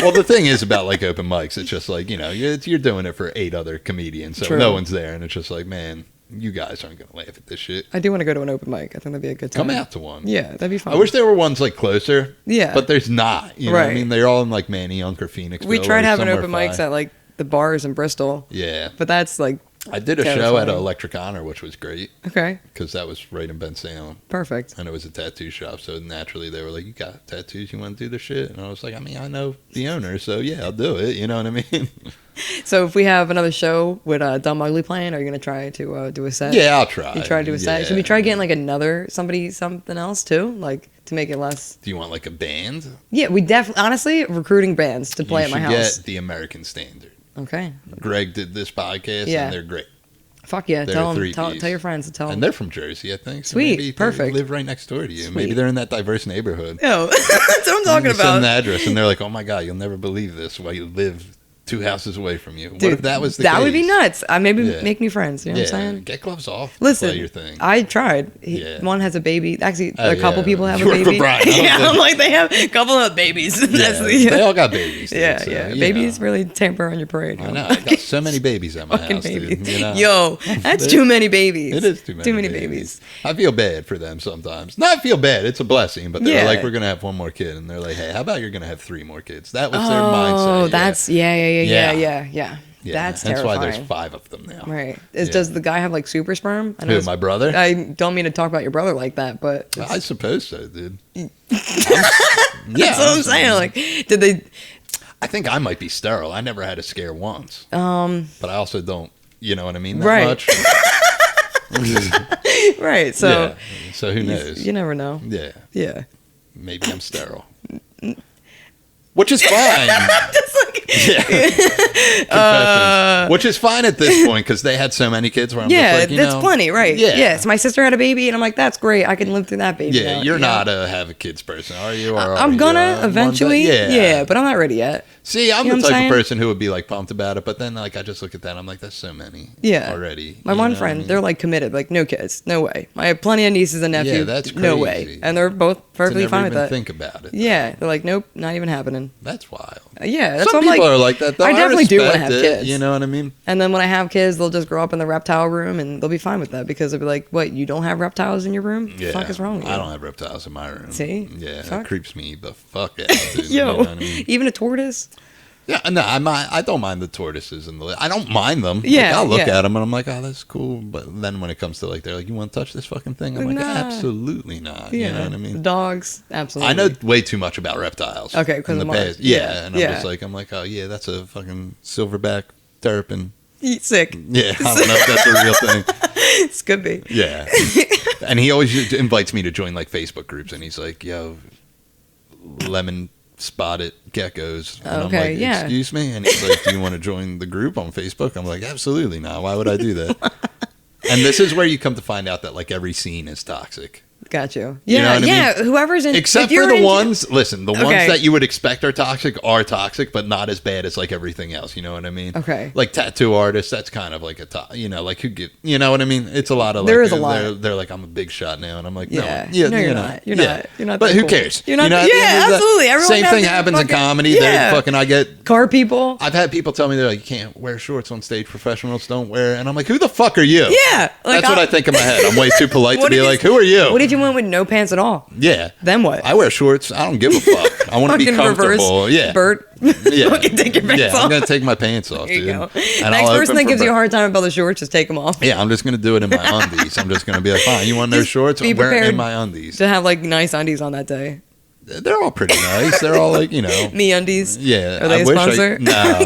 A: Well, the thing is about like open mics, it's just like you're doing it for 8 other comedians, so no one's there, and it's just like, man, you guys aren't gonna laugh at this shit.
B: I do want to go to an open mic. I think that'd be a good time.
A: Come out to one.
B: Yeah, that'd be fun.
A: I wish there were ones like closer.
B: Yeah,
A: but there's not. You know what I mean? They're all in like Manayunk or Phoenix.
B: We tried having open mics at like the bars in Bristol.
A: Yeah,
B: but that's like.
A: I did a show at Electric Honor, which was great.
B: Okay.
A: Because that was right in Ben Salem.
B: Perfect.
A: And it was a tattoo shop, so naturally they were like, you got tattoos, you want to do this shit? And I was like, I mean, I know the owner, so yeah, I'll do it. You know what I mean?
B: So if we have another show with Dumb Ugly playing, are you going to try to do a set?
A: Yeah, I'll try.
B: You try to do a set? Should we try getting like something else too? Like to make it less...
A: Do you want like a band?
B: Yeah, we definitely, honestly, recruiting bands to play at my house.
A: You should get the American Standard.
B: Okay.
A: Greg did this podcast, and they're great.
B: Fuck yeah, tell your friends to tell them.
A: And they're from Jersey, I think. So
B: sweet,
A: maybe
B: perfect.
A: They live right next door to you.
B: Sweet.
A: Maybe they're in that diverse neighborhood.
B: No, that's what I'm talking about.
A: Send the address, and they're like, oh my God, you'll never believe this while you live 2 houses away from you.
B: Dude,
A: what if that was the case?
B: That would be nuts. Make new friends. You know what I'm saying?
A: Get gloves off.
B: Listen,
A: play your thing.
B: I tried. One has a baby. Actually, a couple people have a
A: You're
B: baby.
A: I'm
B: like they have a couple of babies.
A: They all got babies. Dude,
B: yeah. Babies really tamper on your parade.
A: I know. I got so many babies at my house, dude.
B: Yo, that's too many babies.
A: It is too many babies. I feel bad for them sometimes. Not feel bad. It's a blessing. But they're like, we're going to have 1 more kid. And they're like, hey, how about you're going to have 3 more kids? That was their mindset.
B: Oh, that's, yeah.
A: Yeah,
B: That's
A: that's
B: terrifying.
A: why there's 5 of them now.
B: Right.
A: Yeah.
B: Does the guy have like super sperm? I know
A: Who,
B: it's-
A: my brother?
B: I don't mean to talk about your brother like that, but
A: I suppose so, dude.
B: that's what I'm saying. Like, did they?
A: I think I might be sterile. I never had a scare once. But I also don't, you know what I mean, that
B: Right.
A: much.
B: Right. So
A: Yeah. So who knows?
B: you never know.
A: Yeah.
B: Yeah.
A: Maybe I'm sterile. Which is fine.
B: Just like,
A: Confessions. Which is fine at this point because they had so many kids where I'm
B: yeah,
A: just like,
B: that's plenty, right?
A: Yeah.
B: Yeah. So my sister had a baby, and I'm like, that's great. I can live through that baby.
A: Yeah,
B: now,
A: you're
B: you know?
A: not a have a kids person, are you? Or are
B: I'm
A: you,
B: gonna
A: one
B: eventually.
A: day?
B: Yeah, but I'm not ready yet.
A: See, I'm
B: You know
A: the
B: what I'm
A: type
B: saying?
A: of person who would be like pumped about it, but then like I just look at that, I'm like, that's so many.
B: Yeah.
A: Already.
B: My
A: you
B: one
A: know
B: friend,
A: what I mean?
B: they're like committed, like no kids, no way. I have plenty of nieces and nephews.
A: Yeah, that's
B: No
A: crazy.
B: way, and they're both
A: To
B: perfectly
A: never
B: fine with
A: even
B: that.
A: think about it.
B: Yeah, they're like, nope, not even happening.
A: That's wild.
B: Yeah, that's
A: Some
B: what I'm
A: people
B: like.
A: are like that, though.
B: I definitely do wanna
A: respect
B: have
A: it,
B: kids.
A: You know what I mean?
B: And then when I have kids, they'll just grow up in the reptile room, and they'll be fine with that because they'll be like, "What? You don't have reptiles in your room?
A: Yeah.
B: The fuck is wrong with you?"
A: I don't have reptiles in my room.
B: See?
A: Yeah,
B: Fuck.
A: that creeps me the fuck out, dude. You
B: Yo,
A: know what I mean?
B: even a tortoise.
A: Yeah, no, I don't mind the tortoises and I don't mind them.
B: Yeah,
A: Like, I'll look
B: yeah.
A: at them and I'm like, oh, that's cool. But then when it comes to like, they're like, you want to touch this fucking thing? I'm like,
B: Nah.
A: absolutely not.
B: Yeah,
A: You know what I mean?
B: dogs, absolutely.
A: I know way too much about reptiles.
B: Okay, 'cause
A: in the
B: of Mars.
A: past. Yeah,
B: Yeah,
A: and
B: yeah.
A: I'm like, oh yeah, that's a fucking silverback terrapin.
B: Eat sick.
A: Yeah, I don't know if that's a real thing.
B: This could be.
A: Yeah, and he always invites me to join like Facebook groups, and he's like, yo, lemon spotted geckos. And
B: Okay,
A: I'm like,
B: yeah.
A: excuse me? And he's like, do you want to join the group on Facebook? I'm like, absolutely not. Why would I do that? And this is where you come to find out that like every scene is toxic.
B: Got you.
A: You
B: Yeah,
A: know what I
B: yeah.
A: mean?
B: Whoever's in,
A: Except
B: if
A: for
B: you're
A: the
B: into-
A: ones, listen, the ones
B: Okay.
A: that you would expect are toxic, but not as bad as like everything else. You know what I mean?
B: Okay.
A: Like tattoo artists, that's kind of like a top, you know, like who get, you know what I mean? It's a lot of like,
B: There is a lot.
A: They're like, I'm a big shot now. And I'm like,
B: Yeah.
A: no,
B: No,
A: you
B: you're
A: know,
B: not. You're
A: yeah.
B: not. You're not
A: But
B: that
A: who
B: cool.
A: cares?
B: You're not-
A: You know, at the
B: yeah,
A: end of the-
B: absolutely. Everyone
A: Same
B: has
A: thing
B: their
A: happens in
B: fucking-
A: comedy.
B: yeah.
A: I get,
B: car people.
A: I've had people tell me they're like, you can't wear shorts on stage. Professionals don't wear. And I'm like, who the fuck are you?
B: Yeah, like
A: That's what I think in my head. I'm way too polite to
B: What
A: be
B: if
A: like,
B: you-
A: who are you?
B: What if you went with no pants at all?
A: Yeah.
B: Then what?
A: I wear shorts. I don't give a fuck. I want to be
B: Fucking
A: comfortable.
B: reverse
A: Yeah.
B: Bert.
A: Yeah.
B: Fucking take your pants
A: Yeah,
B: off.
A: I'm gonna take my pants off,
B: There you
A: dude.
B: go.
A: And
B: Next
A: I'll
B: person
A: open
B: that
A: for
B: gives you a
A: Bert.
B: hard time about the shorts, just take them off.
A: Yeah, I'm just gonna do it in my undies. I'm just gonna be like, fine, you want those
B: Just
A: shorts?
B: be
A: I'm wearing it in
B: prepared
A: my undies.
B: To have like nice undies on that day.
A: They're all pretty nice. They're all like, you know.
B: Me undies.
A: Yeah.
B: Are they a sponsor?
A: No.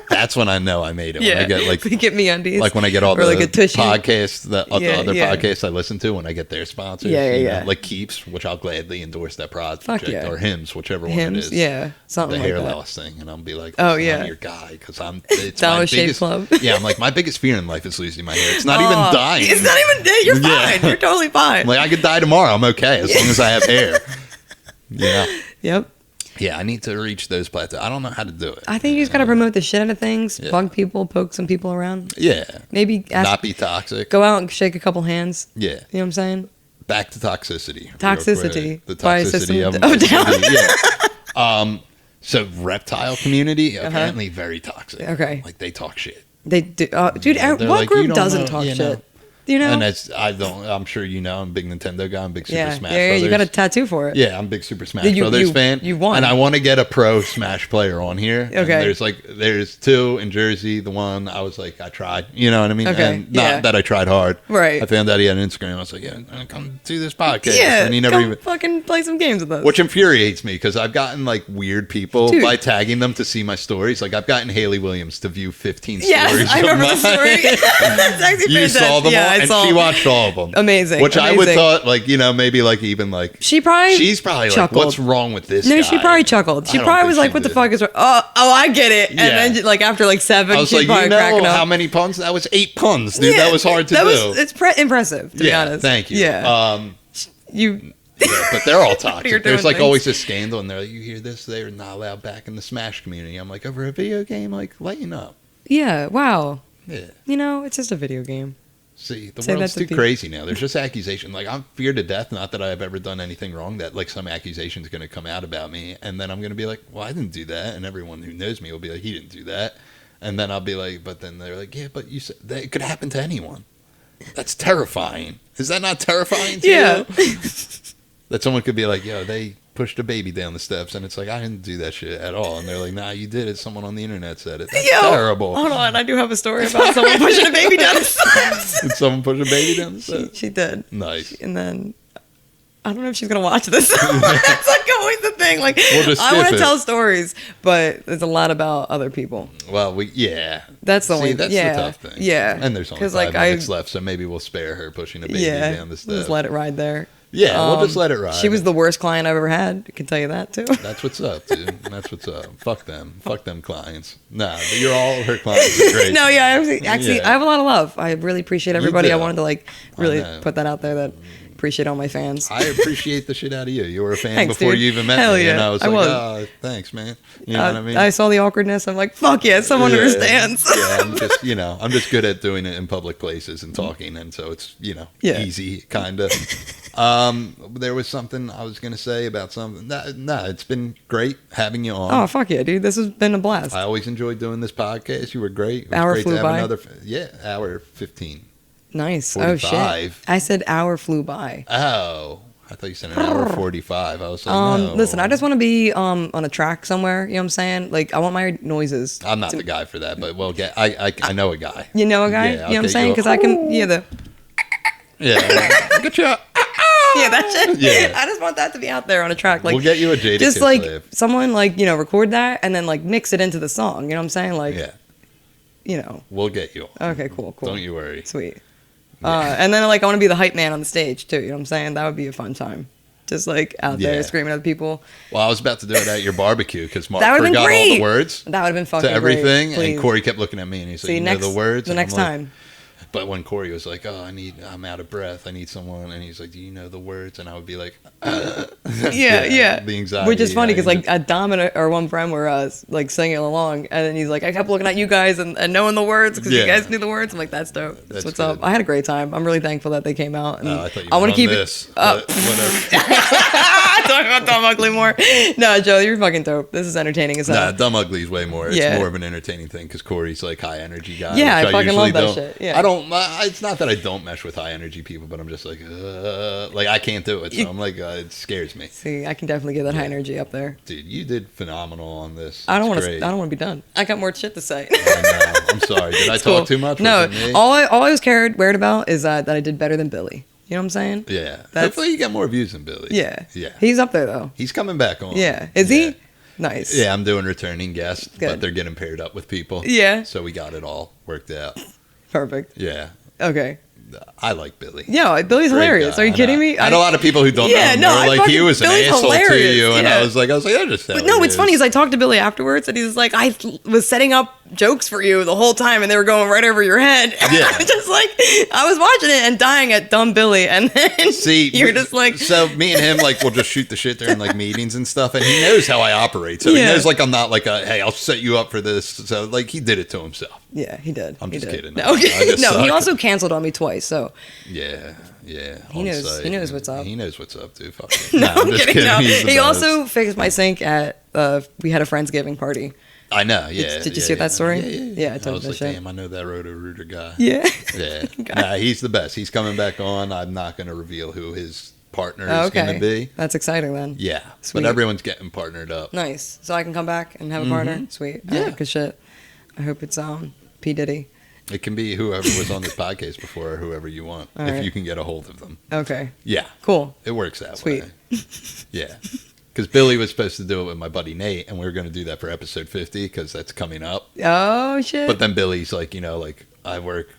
A: That's when I know I made it.
B: Yeah.
A: When I get like
B: We get me undies.
A: like when I get all
B: or
A: the
B: like a tushy.
A: podcasts, the
B: Yeah,
A: other
B: yeah.
A: podcasts I listen to, when I get their sponsors,
B: Yeah,
A: you know,
B: yeah.
A: like Keeps, which I'll gladly endorse that project,
B: Fuck yeah.
A: or Hims, whichever one it
B: Hymns.
A: is.
B: Yeah.
A: The
B: Something
A: hair
B: like that.
A: loss thing, and I'll be like,
B: Oh,
A: "Listen,
B: yeah.
A: I'm your guy," because it's
B: Dollar
A: my
B: Shave
A: biggest
B: Club.
A: Yeah, I'm like, my biggest fear in life is losing my hair. It's not even
B: Oh,
A: dying.
B: It's not even. You're
A: Yeah.
B: fine. You're totally fine.
A: I'm like, I could die tomorrow. I'm okay as long as I have hair. Yeah,
B: Yep.
A: yeah. I need to reach those plateaus. I don't know how to do it.
B: I think you just gotta promote the shit out of things.
A: Yeah.
B: Bug people, poke some people around.
A: Yeah,
B: Maybe ask,
A: not be toxic.
B: go out and shake a couple hands.
A: Yeah,
B: You know what I'm saying?
A: back to toxicity. real
B: Toxicity.
A: quick. The
B: By
A: toxicity
B: system
A: of
B: of down.
A: yeah. So reptile community apparently very toxic.
B: Okay.
A: Like they talk shit.
B: They do. Dude,
A: Yeah,
B: what
A: they're like, you
B: group
A: don't
B: doesn't
A: know,
B: talk
A: you
B: shit?
A: know.
B: You know?
A: And that's I'm sure you know I'm a big Nintendo guy. I'm a big Super
B: yeah,
A: Smash
B: yeah,
A: Brothers.
B: you got a tattoo for it.
A: Yeah, I'm a big Super Smash
B: You-
A: Brothers
B: you-
A: fan.
B: you won.
A: And I want to get a pro Smash player on here. And
B: Okay.
A: there's 2 in Jersey. The one I was like, I tried. You know what I mean?
B: Okay,
A: And not
B: yeah.
A: that I tried hard.
B: Right.
A: I found out he had an Instagram. I was like, yeah, come do this podcast.
B: Yeah,
A: And he never
B: come
A: even.
B: fucking play some games with us.
A: Which infuriates me because I've gotten like weird people
B: Dude.
A: by tagging them to see my stories. Like I've gotten Haley Williams to view 15 stories.
B: yes, I
A: of
B: remember the
A: mine.
B: story. That's actually
A: You
B: fantastic.
A: saw them
B: yeah,
A: all,
B: I
A: and
B: saw
A: she
B: them.
A: watched all of them.
B: Amazing.
A: Which I would
B: amazing.
A: thought, like, you know, maybe like even like
B: She's probably
A: like, what's wrong with this
B: No,
A: guy?
B: she probably chuckled. She
A: I don't
B: probably
A: think
B: was like,
A: she
B: "What the
A: did.
B: fuck is wrong?" Oh, I get it. And
A: Yeah.
B: then, like after like 7,
A: I was
B: she's
A: like,
B: probably
A: you know
B: cracking up.
A: how many puns? That was 8 puns, dude.
B: Yeah,
A: That was hard to
B: that
A: do.
B: Was, it's impressive, to be
A: Yeah,
B: honest.
A: thank you.
B: Yeah, you.
A: Yeah, but they're all
B: You're
A: toxic.
B: doing
A: There's like
B: things.
A: always a scandal, and they're like, you hear this? They're not allowed back in the Smash community. I'm like, over a video game? Like, lighten up.
B: Yeah. Wow.
A: Yeah.
B: You know, it's just a video game.
A: See, the
B: Say
A: world's
B: that to
A: too
B: people.
A: crazy now. There's just accusation. Like I'm feared to death. Not that I've ever done anything wrong. That like some accusation's going to come out about me, and then I'm going to be like, "Well, I didn't do that," and everyone who knows me will be like, "He didn't do that," and then I'll be like, "But then they're like, yeah, but you said that it could happen to anyone." That's terrifying. Is that not terrifying to
B: Yeah.
A: you? That someone could be like, "Yo, they pushed a baby down the steps, and it's like, I didn't do that shit at all. And they're like, nah, you did it. Someone on the internet said it. That's terrible.
B: Hold on, I do have a story about someone pushing a baby down the steps.
A: Did someone push a baby down the steps?
B: She did.
A: Nice.
B: And then, I don't know if she's going to watch this. That's like always the thing. Like, I want to tell stories, but there's a lot about other people.
A: Well, yeah.
B: That's the only
A: that's the tough thing.
B: Yeah.
A: And there's only 5 minutes left, so maybe we'll spare her pushing a baby down the steps.
B: Just let it ride there.
A: Yeah, we'll just let it ride.
B: She was the worst client I've ever had. I can tell you that, too.
A: That's what's up, dude. That's what's up. Fuck them. Fuck them clients. Nah, but you're all her clients. Are great.
B: No, yeah, actually, I have a lot of love. I really appreciate everybody. I wanted to, like, really put that out there that appreciate all my fans.
A: I appreciate the shit out of you. You were a fan before you even met me.
B: Yeah.
A: And I was like, oh, thanks, man. You know what I mean?
B: I saw the awkwardness. I'm like, fuck yeah, someone understands.
A: Yeah, I'm just good at doing it in public places and talking. And so it's, easy, kind of. There was something I was going to say about something. No, it's been great having you on.
B: Oh, fuck yeah, dude. This has been a blast.
A: I always enjoyed doing this podcast. You were great. It was
B: hour
A: great
B: flew
A: to have
B: by.
A: Hour 15.
B: Nice.
A: 45.
B: Oh, shit. I said hour flew by.
A: Oh, I thought you said an hour 45. I was like, no.
B: Listen, I just want to be on a track somewhere. You know what I'm saying? Like, I want my noises.
A: I'm not the guy for that, but I know a guy.
B: You know a guy?
A: Yeah,
B: you know what I'm saying? Because I can,
A: Yeah. Good job.
B: Yeah, that shit.
A: Yeah.
B: I just want that to be out there on a track. Like,
A: we'll get you a Jada
B: just
A: Kiss
B: like
A: live.
B: someone like, record that and then like mix it into the song. You know what I'm saying? Like,
A: We'll get you.
B: Okay, cool.
A: Don't you worry.
B: Sweet. And then like I want to be the hype man on the stage too. You know what I'm saying? That would be a fun time. Just like out there screaming at the people.
A: Well, I was about to do it at your barbecue because Mark
B: forgot
A: all the words.
B: That would have been fucking
A: to everything,
B: great.
A: and Corey kept looking at me and he's like, "You know the words."
B: The next time.
A: But when Corey was like, "Oh, I'm out of breath. I need someone," and he's like, "Do you know the words?" And I would be like,
B: yeah.
A: The anxiety.
B: Which is funny because like Dom and our one friend were like singing along, and then he's like, I kept looking at you guys and knowing the words because you guys knew the words. I'm like, that's dope. That's what's up. I had a great time. I'm really thankful that they came out. And
A: I
B: want to keep
A: this.
B: it. Whatever. Talk about Dumb Ugly more. No, Joe, you're fucking dope. This is entertaining as hell.
A: Nah, Dumb Ugly is way more. It's more of an entertaining thing because Corey's like high energy guy.
B: Yeah, I fucking love that shit. Yeah.
A: I don't. It's not that I don't mesh with high energy people, but I'm just like I can't do it. So I'm like, it scares me.
B: See, I can definitely get that high energy up there.
A: Dude, you did phenomenal on this.
B: I don't want to be done. I got more shit to say.
A: I know. I'm sorry. Did I talk too much?
B: No. All I was worried about is that I did better than Billy. You know what I'm saying?
A: Yeah. Hopefully you got more views than Billy.
B: Yeah.
A: Yeah.
B: He's up there though.
A: He's coming back on.
B: Yeah. Is he? Nice.
A: Yeah, I'm doing returning guests, but they're getting paired up with people.
B: Yeah.
A: So we got it all worked out.
B: Perfect.
A: Yeah.
B: Okay.
A: I like Billy.
B: Yeah, Billy's hilarious. Are you kidding me?
A: I had a lot of people who don't know him. They were like, he was an asshole to you. And I was like, I just said.
B: But no, what's funny is I talked to Billy afterwards and he's like, I was setting up jokes for you the whole time and they were going right over your head.
A: Yeah.
B: I'm just like, I was watching it and dying at dumb Billy. And then you're just like.
A: So me and him, like, we'll just shoot the shit during like meetings and stuff. And he knows how I operate. So he knows like I'm not like hey, I'll set you up for this. So like he did it to himself.
B: Yeah, he did.
A: I'm just kidding.
B: No, he also canceled on me twice. So.
A: Yeah.
B: He knows what's up.
A: He knows what's up, dude. Fuck
B: no, I'm just kidding. No. He also fixed my sink at we had a Friendsgiving party.
A: I know, yeah.
B: Did you see that story?
A: Yeah.
B: I told
A: was
B: you
A: like,
B: that.
A: damn, I know that Roto-Rooter guy.
B: Yeah.
A: Yeah. Nah, he's the best. He's coming back on. I'm not going to reveal who his partner is going to be.
B: That's exciting then.
A: Yeah.
B: Sweet.
A: But everyone's getting partnered up.
B: Nice. So I can come back and have a partner? Sweet.
A: Yeah.
B: Good shit. I hope it's P. Diddy.
A: It can be whoever was on this podcast before or whoever you want, if you can get a hold of them.
B: Okay.
A: Yeah.
B: Cool.
A: It works that way. Yeah. Because Billy was supposed to do it with my buddy Nate, and we were going to do that for episode 50 because that's coming up.
B: Oh, shit.
A: But then Billy's like, I work,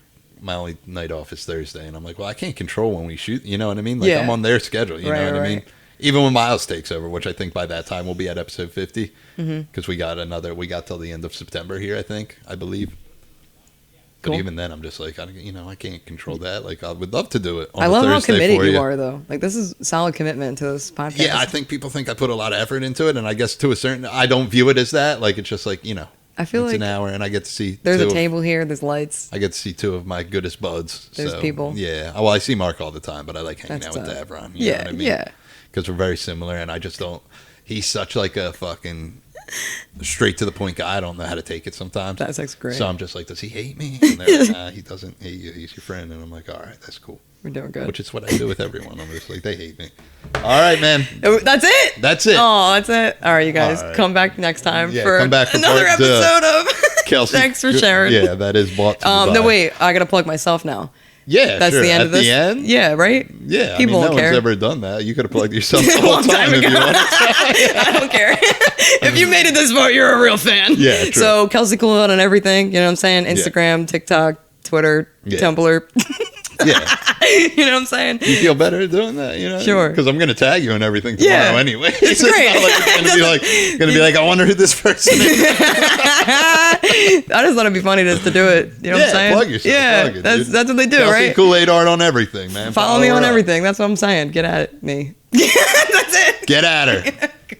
A: my only night off is Thursday. And I'm like, well, I can't control when we shoot. You know what I mean? Like, I'm on their schedule. You know what I mean? Even when Miles takes over, which I think by that time we'll be at episode 50. Because we got till the end of September here, I believe. But even then, I'm just like, I can't control that. Like, I would love to do it on
B: I love
A: Thursday
B: how committed
A: for
B: you are, though. Like, this is solid commitment to this podcast.
A: Yeah, I think people think I put a lot of effort into it, and I guess to a certain, I don't view it as that. Like, it's just like,
B: I feel
A: it's
B: like
A: an hour, and I get to see.
B: There's a table here. There's lights.
A: I get to see two of my goodest buds.
B: There's people.
A: Yeah. Well, I see Mark all the time, but I like hanging out with Davron. You know what I mean?
B: Yeah.
A: Because we're very similar, and I just don't. He's such like a fucking straight to the point guy. I don't know how to take it sometimes.
B: That's great.
A: So I'm just like, does he hate me? And they're like, nah, he doesn't hate you. He's your friend. And I'm like, all right, that's cool.
B: We're doing good.
A: Which is what I do with everyone. I'm just like, they hate me. All right, man.
B: That's it?
A: That's it.
B: Oh, that's it. All right, you guys.
A: Right.
B: Come back next time for
A: come back for
B: another
A: part,
B: episode of
A: Kelcie.
B: Thanks for sharing.
A: Yeah, that is bought to
B: No, wait. I got to plug myself now.
A: Yeah,
B: that's
A: sure.
B: the end
A: At
B: of this.
A: The end?
B: Yeah, right?
A: Yeah,
B: people
A: no
B: won't care.
A: one's ever done that. You could have plugged yourself the whole
B: Long time
A: time if
B: ago.
A: you wanted.
B: I don't care. If you made it this far, you're a real fan.
A: Yeah, true.
B: So Kelcie Cool on everything. You know what I'm saying? Instagram, TikTok, Twitter, Tumblr.
A: Yeah.
B: You know what I'm saying?
A: You feel better doing that, you know?
B: Sure.
A: Because I'm going to tag you and everything tomorrow anyway.
B: It's great.
A: Not like it's going to be like, I wonder who this person is.
B: I just thought it'd be funny just to do it. You know what I'm saying?
A: Plug yourself.
B: Yeah,
A: plug it,
B: that's what they do,
A: Kelcie
B: right?
A: Kool-Aid art on everything, man.
B: Follow me on
A: her up.
B: everything. That's what I'm saying. Get at me. That's it.
A: Get at her.